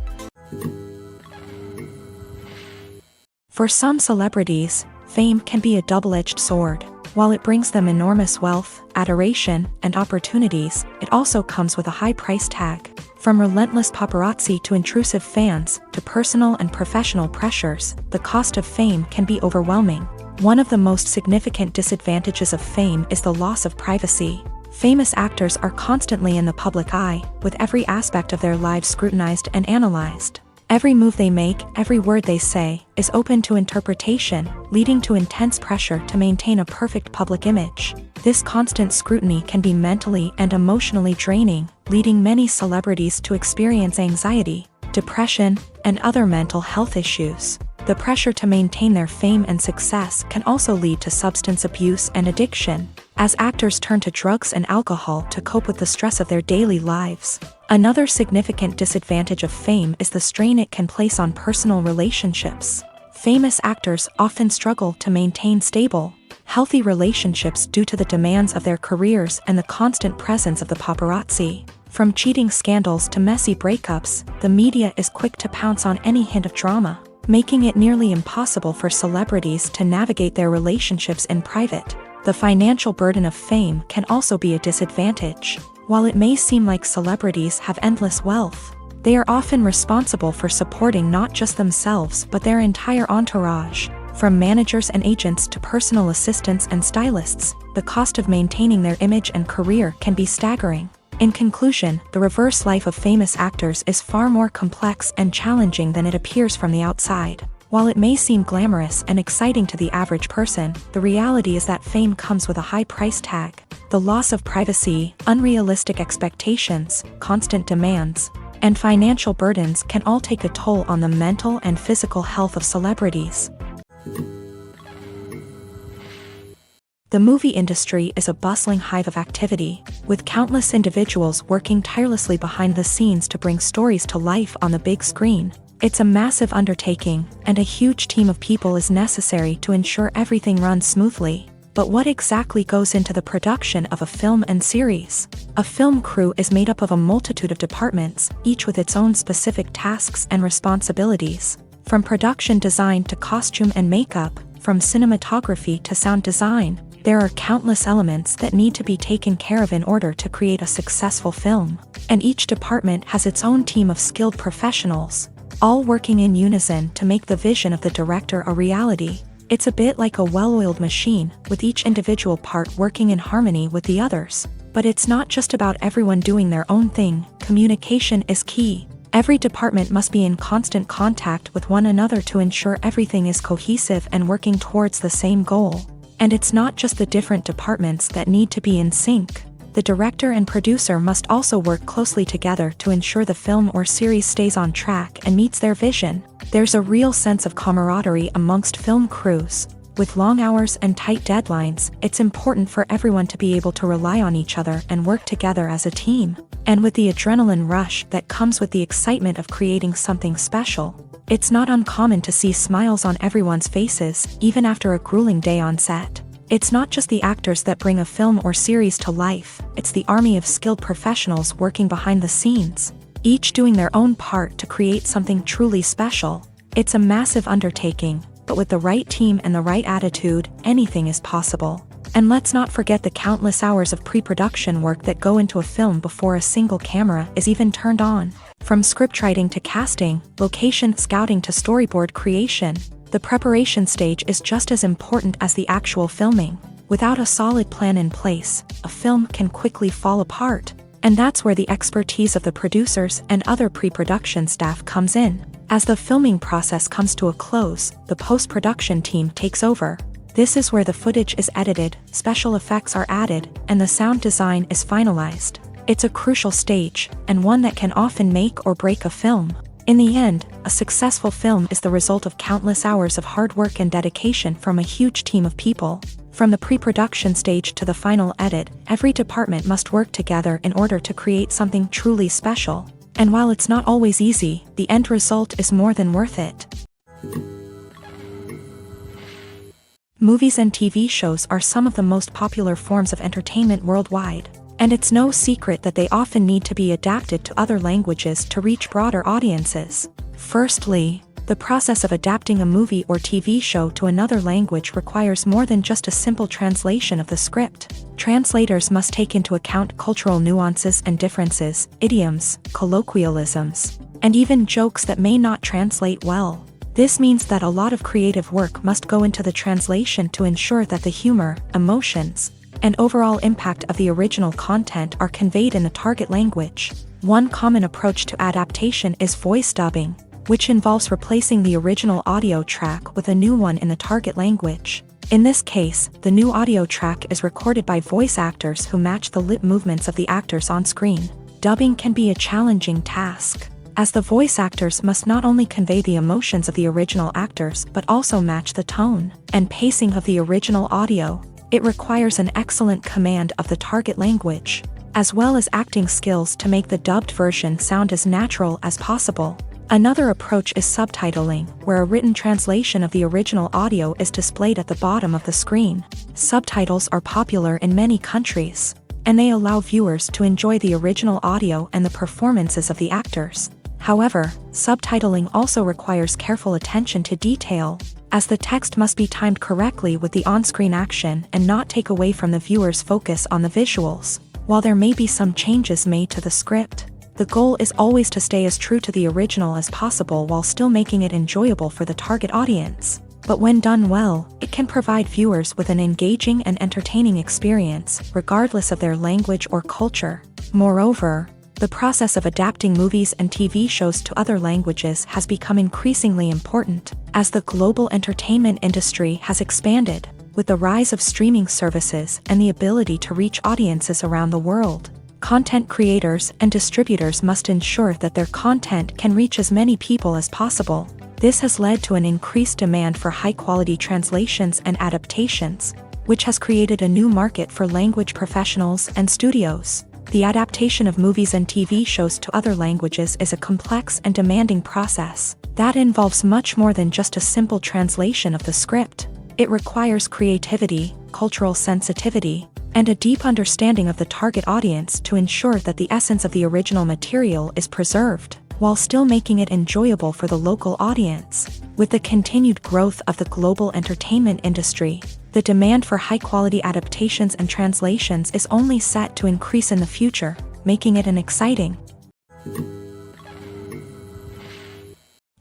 For some celebrities, fame can be a double-edged sword. While it brings them enormous wealth, adoration, and opportunities, it also comes with a high price tag. From relentless paparazzi to intrusive fans, to personal and professional pressures, the cost of fame can be overwhelming. One of the most significant disadvantages of fame is the loss of privacy. Famous actors are constantly in the public eye, with every aspect of their lives scrutinized and analyzed. Every move they make, every word they say, is open to interpretation, leading to intense pressure to maintain a perfect public image. This constant scrutiny can be mentally and emotionally draining, leading many celebrities to experience anxiety, depression, and other mental health issues. The pressure to maintain their fame and success can also lead to substance abuse and addiction, as actors turn to drugs and alcohol to cope with the stress of their daily lives. Another significant disadvantage of fame is the strain it can place on personal relationships. Famous actors often struggle to maintain stable, healthy relationships due to the demands of their careers and the constant presence of the paparazzi. From cheating scandals to messy breakups, the media is quick to pounce on any hint of drama, making it nearly impossible for celebrities to navigate their relationships in private. The financial burden of fame can also be a disadvantage. While it may seem like celebrities have endless wealth, they are often responsible for supporting not just themselves but their entire entourage. From managers and agents to personal assistants and stylists, the cost of maintaining their image and career can be staggering. In conclusion, the reverse life of famous actors is far more complex and challenging than it appears from the outside. While it may seem glamorous and exciting to the average person, the reality is that fame comes with a high price tag. The loss of privacy, unrealistic expectations, constant demands, and financial burdens can all take a toll on the mental and physical health of celebrities. The movie industry is a bustling hive of activity, with countless individuals working tirelessly behind the scenes to bring stories to life on the big screen. It's a massive undertaking, and a huge team of people is necessary to ensure everything runs smoothly. But what exactly goes into the production of a film and series? A film crew is made up of a multitude of departments, each with its own specific tasks and responsibilities. From production design to costume and makeup, from cinematography to sound design, there are countless elements that need to be taken care of in order to create a successful film. And each department has its own team of skilled professionals, all working in unison to make the vision of the director a reality. It's a bit like a well-oiled machine, with each individual part working in harmony with the others. But it's not just about everyone doing their own thing. Communication is key. Every department must be in constant contact with one another to ensure everything is cohesive and working towards the same goal. And it's not just the different departments that need to be in sync. The director and producer must also work closely together to ensure the film or series stays on track and meets their vision. There's a real sense of camaraderie amongst film crews. With long hours and tight deadlines, it's important for everyone to be able to rely on each other and work together as a team. And with the adrenaline rush that comes with the excitement of creating something special, it's not uncommon to see smiles on everyone's faces, even after a grueling day on set. It's not just the actors that bring a film or series to life, it's the army of skilled professionals working behind the scenes, each doing their own part to create something truly special. It's a massive undertaking, but with the right team and the right attitude, anything is possible. And let's not forget the countless hours of pre-production work that go into a film before a single camera is even turned on. From scriptwriting to casting, location scouting to storyboard creation, the preparation stage is just as important as the actual filming. Without a solid plan in place, a film can quickly fall apart. And that's where the expertise of the producers and other pre-production staff comes in. As the filming process comes to a close, the post-production team takes over. This is where the footage is edited, special effects are added, and the sound design is finalized. It's a crucial stage, and one that can often make or break a film. In the end, a successful film is the result of countless hours of hard work and dedication from a huge team of people. From the pre-production stage to the final edit, every department must work together in order to create something truly special. And while it's not always easy, the end result is more than worth it. Movies and TV shows are some of the most popular forms of entertainment worldwide. And it's no secret that they often need to be adapted to other languages to reach broader audiences. Firstly, the process of adapting a movie or TV show to another language requires more than just a simple translation of the script. Translators must take into account cultural nuances and differences, idioms, colloquialisms, and even jokes that may not translate well. This means that a lot of creative work must go into the translation to ensure that the humor, emotions, and overall impact of the original content are conveyed in the target language. One common approach to adaptation is voice dubbing, which involves replacing the original audio track with a new one in the target language. In this case, the new audio track is recorded by voice actors who match the lip movements of the actors on screen. Dubbing can be a challenging task, as the voice actors must not only convey the emotions of the original actors but also match the tone and pacing of the original audio. It requires an excellent command of the target language, as well as acting skills to make the dubbed version sound as natural as possible. Another approach is subtitling, where a written translation of the original audio is displayed at the bottom of the screen. Subtitles are popular in many countries, and they allow viewers to enjoy the original audio and the performances of the actors. However, subtitling also requires careful attention to detail, as the text must be timed correctly with the on-screen action and not take away from the viewer's focus on the visuals. While there may be some changes made to the script, the goal is always to stay as true to the original as possible while still making it enjoyable for the target audience. But when done well, it can provide viewers with an engaging and entertaining experience, regardless of their language or culture. Moreover, the process of adapting movies and TV shows to other languages has become increasingly important, as the global entertainment industry has expanded, with the rise of streaming services and the ability to reach audiences around the world. Content creators and distributors must ensure that their content can reach as many people as possible. This has led to an increased demand for high-quality translations and adaptations, which has created a new market for language professionals and studios. The adaptation of movies and TV shows to other languages is a complex and demanding process that involves much more than just a simple translation of the script. It requires creativity, cultural sensitivity, and a deep understanding of the target audience to ensure that the essence of the original material is preserved, while still making it enjoyable for the local audience. With the continued growth of the global entertainment industry, the demand for high-quality adaptations and translations is only set to increase in the future, making it an exciting.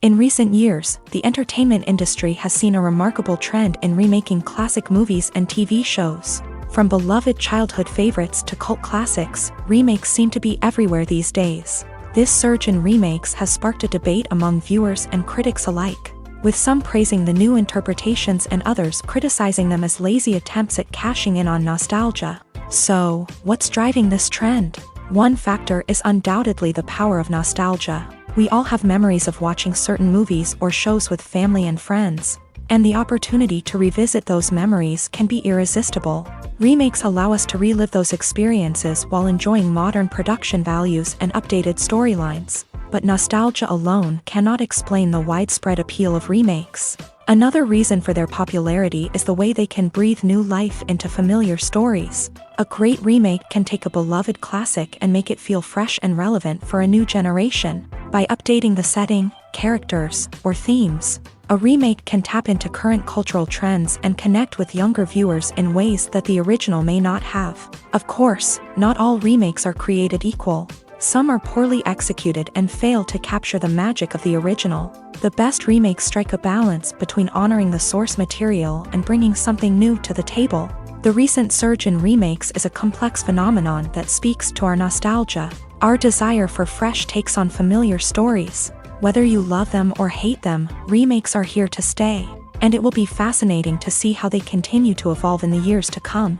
In recent years, the entertainment industry has seen a remarkable trend in remaking classic movies and TV shows. From beloved childhood favorites to cult classics, remakes seem to be everywhere these days. This surge in remakes has sparked a debate among viewers and critics alike, with some praising the new interpretations and others criticizing them as lazy attempts at cashing in on nostalgia. So, what's driving this trend? One factor is undoubtedly the power of nostalgia. We all have memories of watching certain movies or shows with family and friends, and the opportunity to revisit those memories can be irresistible. Remakes allow us to relive those experiences while enjoying modern production values and updated storylines. But nostalgia alone cannot explain the widespread appeal of remakes. Another reason for their popularity is the way they can breathe new life into familiar stories. A great remake can take a beloved classic and make it feel fresh and relevant for a new generation. By updating the setting, characters, or themes, a remake can tap into current cultural trends and connect with younger viewers in ways that the original may not have. Of course, not all remakes are created equal. Some are poorly executed and fail to capture the magic of the original. The best remakes strike a balance between honoring the source material and bringing something new to the table. The recent surge in remakes is a complex phenomenon that speaks to our nostalgia, our desire for fresh takes on familiar stories. Whether you love them or hate them, remakes are here to stay, and it will be fascinating to see how they continue to evolve in the years to come.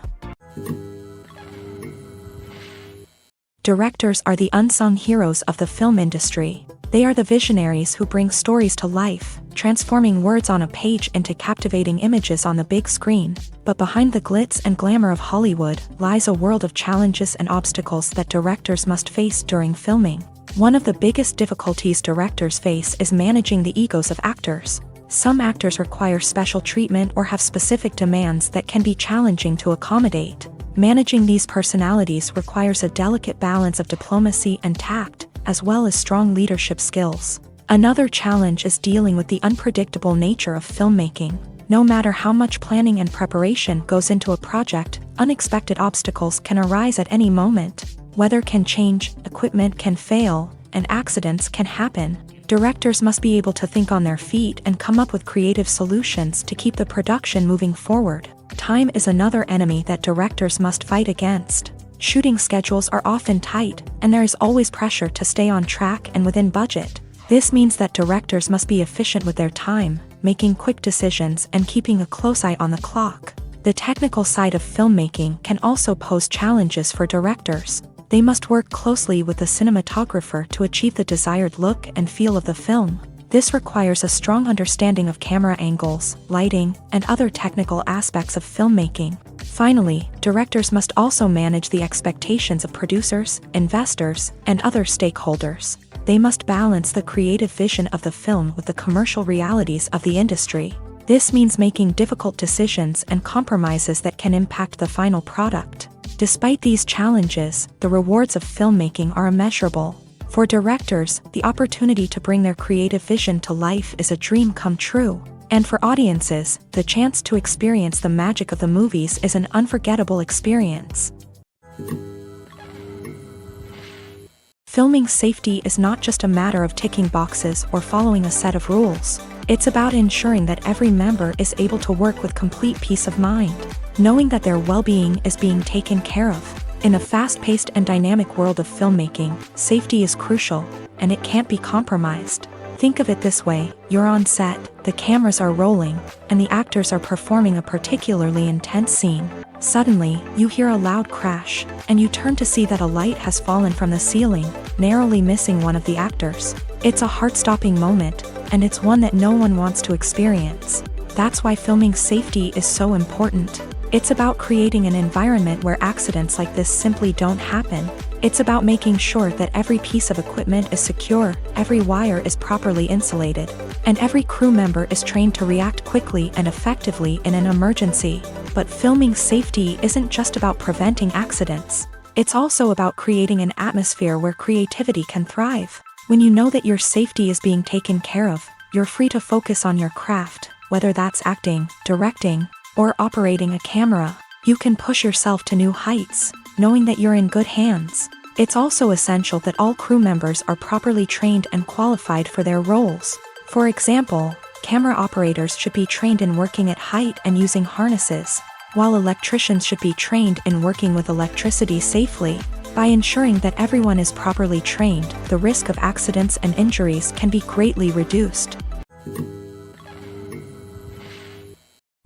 Directors are the unsung heroes of the film industry. They are the visionaries who bring stories to life, transforming words on a page into captivating images on the big screen. But behind the glitz and glamour of Hollywood lies a world of challenges and obstacles that directors must face during filming. One of the biggest difficulties directors face is managing the egos of actors. Some actors require special treatment or have specific demands that can be challenging to accommodate. Managing these personalities requires a delicate balance of diplomacy and tact, as well as strong leadership skills. Another challenge is dealing with the unpredictable nature of filmmaking. No matter how much planning and preparation goes into a project, unexpected obstacles can arise at any moment. Weather can change, equipment can fail, and accidents can happen. Directors must be able to think on their feet and come up with creative solutions to keep the production moving forward. Time is another enemy that directors must fight against. Shooting schedules are often tight, and there is always pressure to stay on track and within budget. This means that directors must be efficient with their time, making quick decisions and keeping a close eye on the clock. The technical side of filmmaking can also pose challenges for directors. They must work closely with the cinematographer to achieve the desired look and feel of the film. This requires a strong understanding of camera angles, lighting, and other technical aspects of filmmaking. Finally, directors must also manage the expectations of producers, investors, and other stakeholders. They must balance the creative vision of the film with the commercial realities of the industry. This means making difficult decisions and compromises that can impact the final product. Despite these challenges, the rewards of filmmaking are immeasurable. For directors, the opportunity to bring their creative vision to life is a dream come true. And for audiences, the chance to experience the magic of the movies is an unforgettable experience. Filming safety is not just a matter of ticking boxes or following a set of rules. It's about ensuring that every member is able to work with complete peace of mind, knowing that their well-being is being taken care of. In a fast-paced and dynamic world of filmmaking, safety is crucial, and it can't be compromised. Think of it this way: you're on set, the cameras are rolling, and the actors are performing a particularly intense scene. Suddenly, you hear a loud crash, and you turn to see that a light has fallen from the ceiling, narrowly missing one of the actors. It's a heart-stopping moment, and it's one that no one wants to experience. That's why filming safety is so important. It's about creating an environment where accidents like this simply don't happen. It's about making sure that every piece of equipment is secure, every wire is properly insulated, and every crew member is trained to react quickly and effectively in an emergency. But filming safety isn't just about preventing accidents. It's also about creating an atmosphere where creativity can thrive. When you know that your safety is being taken care of, you're free to focus on your craft, whether that's acting, directing, or operating a camera. You can push yourself to new heights, knowing that you're in good hands. It's also essential that all crew members are properly trained and qualified for their roles. For example, camera operators should be trained in working at height and using harnesses, while electricians should be trained in working with electricity safely. By ensuring that everyone is properly trained, the risk of accidents and injuries can be greatly reduced.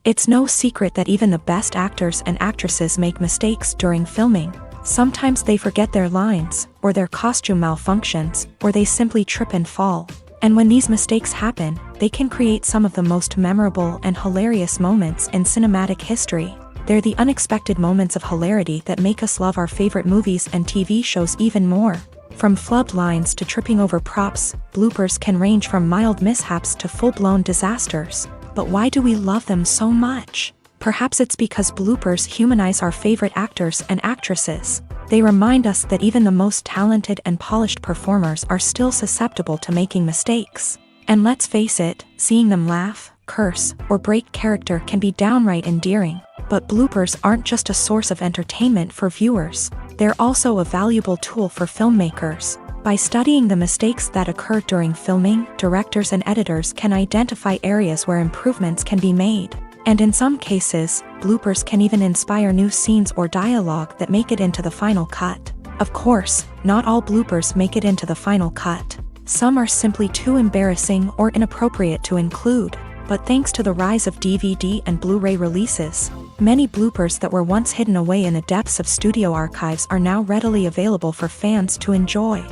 It's no secret that even the best actors and actresses make mistakes during filming. Sometimes they forget their lines, or their costume malfunctions, or they simply trip and fall. And when these mistakes happen, they can create some of the most memorable and hilarious moments in cinematic history. They're the unexpected moments of hilarity that make us love our favorite movies and TV shows even more. From flubbed lines to tripping over props, bloopers can range from mild mishaps to full-blown disasters. But why do we love them so much? Perhaps it's because bloopers humanize our favorite actors and actresses. They remind us that even the most talented and polished performers are still susceptible to making mistakes. And let's face it, seeing them laugh, curse, or break character can be downright endearing. But bloopers aren't just a source of entertainment for viewers. They're also a valuable tool for filmmakers. By studying the mistakes that occur during filming, directors and editors can identify areas where improvements can be made. And in some cases, bloopers can even inspire new scenes or dialogue that make it into the final cut. Of course, not all bloopers make it into the final cut. Some are simply too embarrassing or inappropriate to include. But thanks to the rise of DVD and Blu-ray releases, many bloopers that were once hidden away in the depths of studio archives are now readily available for fans to enjoy.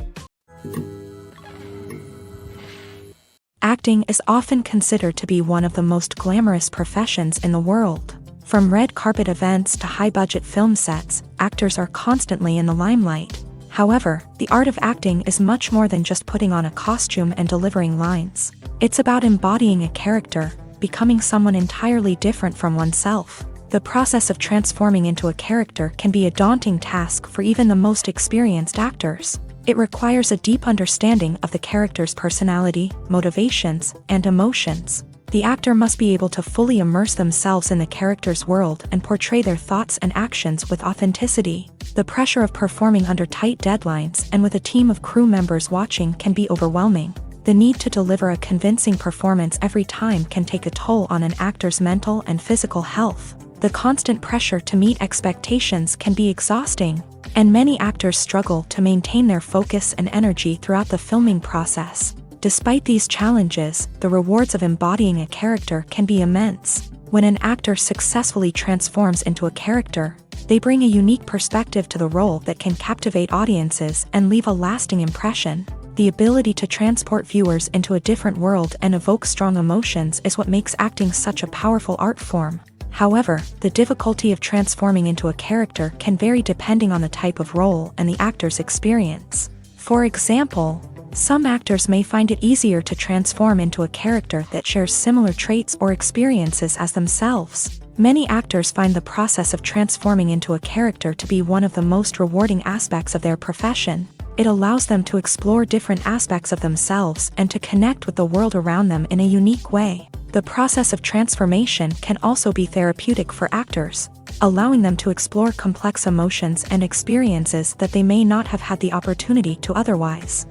Acting is often considered to be one of the most glamorous professions in the world. From red carpet events to high-budget film sets, actors are constantly in the limelight. However, the art of acting is much more than just putting on a costume and delivering lines. It's about embodying a character, becoming someone entirely different from oneself. The process of transforming into a character can be a daunting task for even the most experienced actors. It requires a deep understanding of the character's personality, motivations, and emotions. The actor must be able to fully immerse themselves in the character's world and portray their thoughts and actions with authenticity. The pressure of performing under tight deadlines and with a team of crew members watching can be overwhelming. The need to deliver a convincing performance every time can take a toll on an actor's mental and physical health. The constant pressure to meet expectations can be exhausting, and many actors struggle to maintain their focus and energy throughout the filming process. Despite these challenges, the rewards of embodying a character can be immense. When an actor successfully transforms into a character, they bring a unique perspective to the role that can captivate audiences and leave a lasting impression. The ability to transport viewers into a different world and evoke strong emotions is what makes acting such a powerful art form. However, the difficulty of transforming into a character can vary depending on the type of role and the actor's experience. For example, some actors may find it easier to transform into a character that shares similar traits or experiences as themselves. Many actors find the process of transforming into a character to be one of the most rewarding aspects of their profession. It allows them to explore different aspects of themselves and to connect with the world around them in a unique way. The process of transformation can also be therapeutic for actors, allowing them to explore complex emotions and experiences that they may not have had the opportunity to otherwise.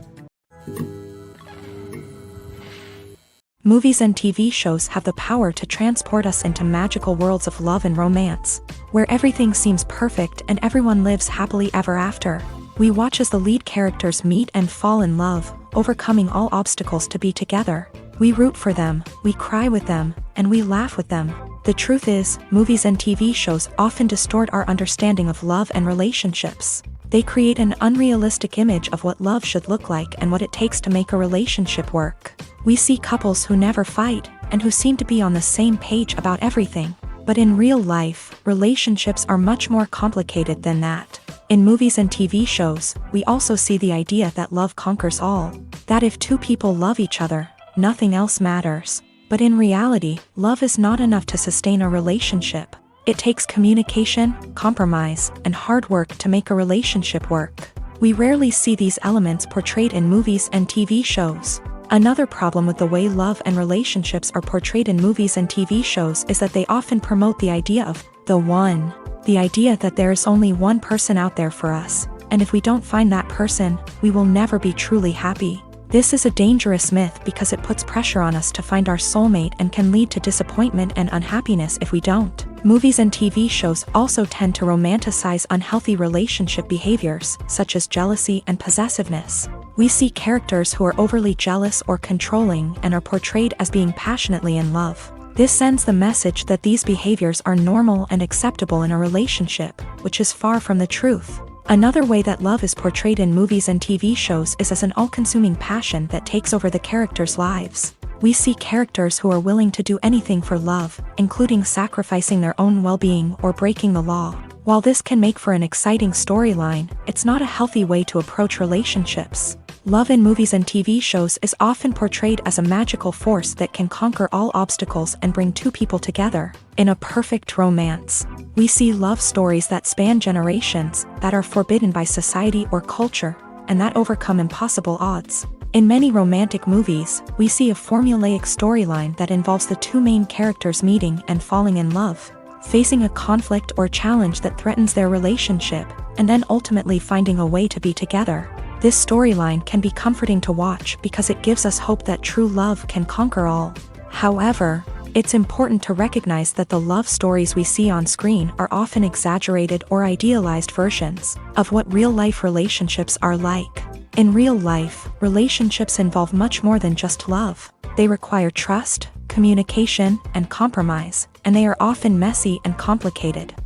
Movies and TV shows have the power to transport us into magical worlds of love and romance, where everything seems perfect and everyone lives happily ever after. We watch as the lead characters meet and fall in love, overcoming all obstacles to be together. We root for them, we cry with them, and we laugh with them. The truth is, movies and TV shows often distort our understanding of love and relationships. They create an unrealistic image of what love should look like and what it takes to make a relationship work. We see couples who never fight, and who seem to be on the same page about everything. But in real life, relationships are much more complicated than that. In movies and TV shows, we also see the idea that love conquers all. That if two people love each other, nothing else matters. But in reality, love is not enough to sustain a relationship. It takes communication, compromise, and hard work to make a relationship work. We rarely see these elements portrayed in movies and TV shows. Another problem with the way love and relationships are portrayed in movies and TV shows is that they often promote the idea of the one. The idea that there is only one person out there for us, and if we don't find that person, we will never be truly happy. This is a dangerous myth because it puts pressure on us to find our soulmate and can lead to disappointment and unhappiness if we don't. Movies and TV shows also tend to romanticize unhealthy relationship behaviors, such as jealousy and possessiveness. We see characters who are overly jealous or controlling and are portrayed as being passionately in love. This sends the message that these behaviors are normal and acceptable in a relationship, which is far from the truth. Another way that love is portrayed in movies and TV shows is as an all-consuming passion that takes over the characters' lives. We see characters who are willing to do anything for love, including sacrificing their own well-being or breaking the law. While this can make for an exciting storyline, it's not a healthy way to approach relationships. Love in movies and TV shows is often portrayed as a magical force that can conquer all obstacles and bring two people together. In a perfect romance, we see love stories that span generations, that are forbidden by society or culture, and that overcome impossible odds. In many romantic movies, we see a formulaic storyline that involves the two main characters meeting and falling in love, facing a conflict or challenge that threatens their relationship, and then ultimately finding a way to be together. This storyline can be comforting to watch because it gives us hope that true love can conquer all. However, it's important to recognize that the love stories we see on screen are often exaggerated or idealized versions of what real-life relationships are like. In real life, relationships involve much more than just love. They require trust, communication, and compromise, and they are often messy and complicated.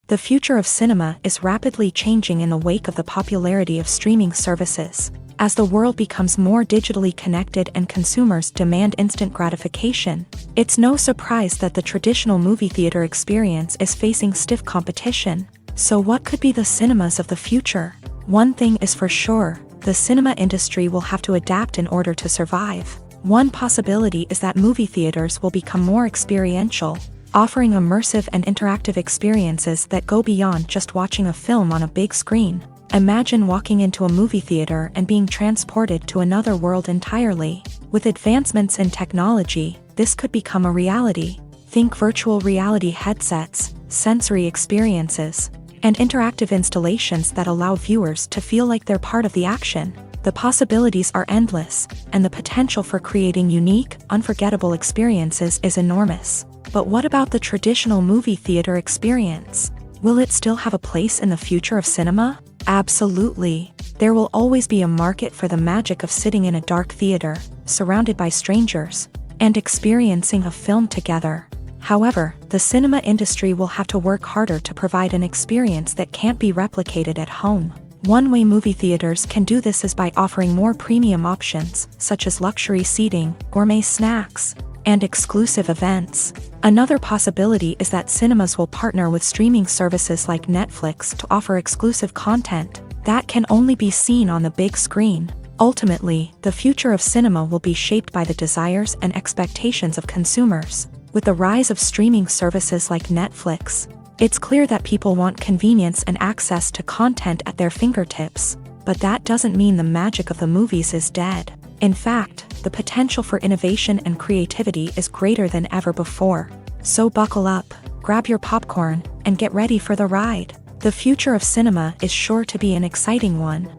The future of cinema is rapidly changing in the wake of the popularity of streaming services. As the world becomes more digitally connected and consumers demand instant gratification, it's no surprise that the traditional movie theater experience is facing stiff competition. So what could be the cinemas of the future? One thing is for sure, the cinema industry will have to adapt in order to survive. One possibility is that movie theaters will become more experiential, offering immersive and interactive experiences that go beyond just watching a film on a big screen. Imagine walking into a movie theater and being transported to another world entirely. With advancements in technology, this could become a reality. Think virtual reality headsets, sensory experiences, and interactive installations that allow viewers to feel like they're part of the action. The possibilities are endless, and the potential for creating unique, unforgettable experiences is enormous. But what about the traditional movie theater experience? Will it still have a place in the future of cinema? Absolutely. There will always be a market for the magic of sitting in a dark theater, surrounded by strangers, and experiencing a film together. However, the cinema industry will have to work harder to provide an experience that can't be replicated at home. One way movie theaters can do this is by offering more premium options, such as luxury seating, gourmet snacks, and exclusive events. Another possibility is that cinemas will partner with streaming services like Netflix to offer exclusive content that can only be seen on the big screen. Ultimately, the future of cinema will be shaped by the desires and expectations of consumers. With the rise of streaming services like Netflix, It's clear that people want convenience and access to content at their fingertips, but that doesn't mean the magic of the movies is dead. In fact, the potential for innovation and creativity is greater than ever before. So buckle up, grab your popcorn, and get ready for the ride. The future of cinema is sure to be an exciting one.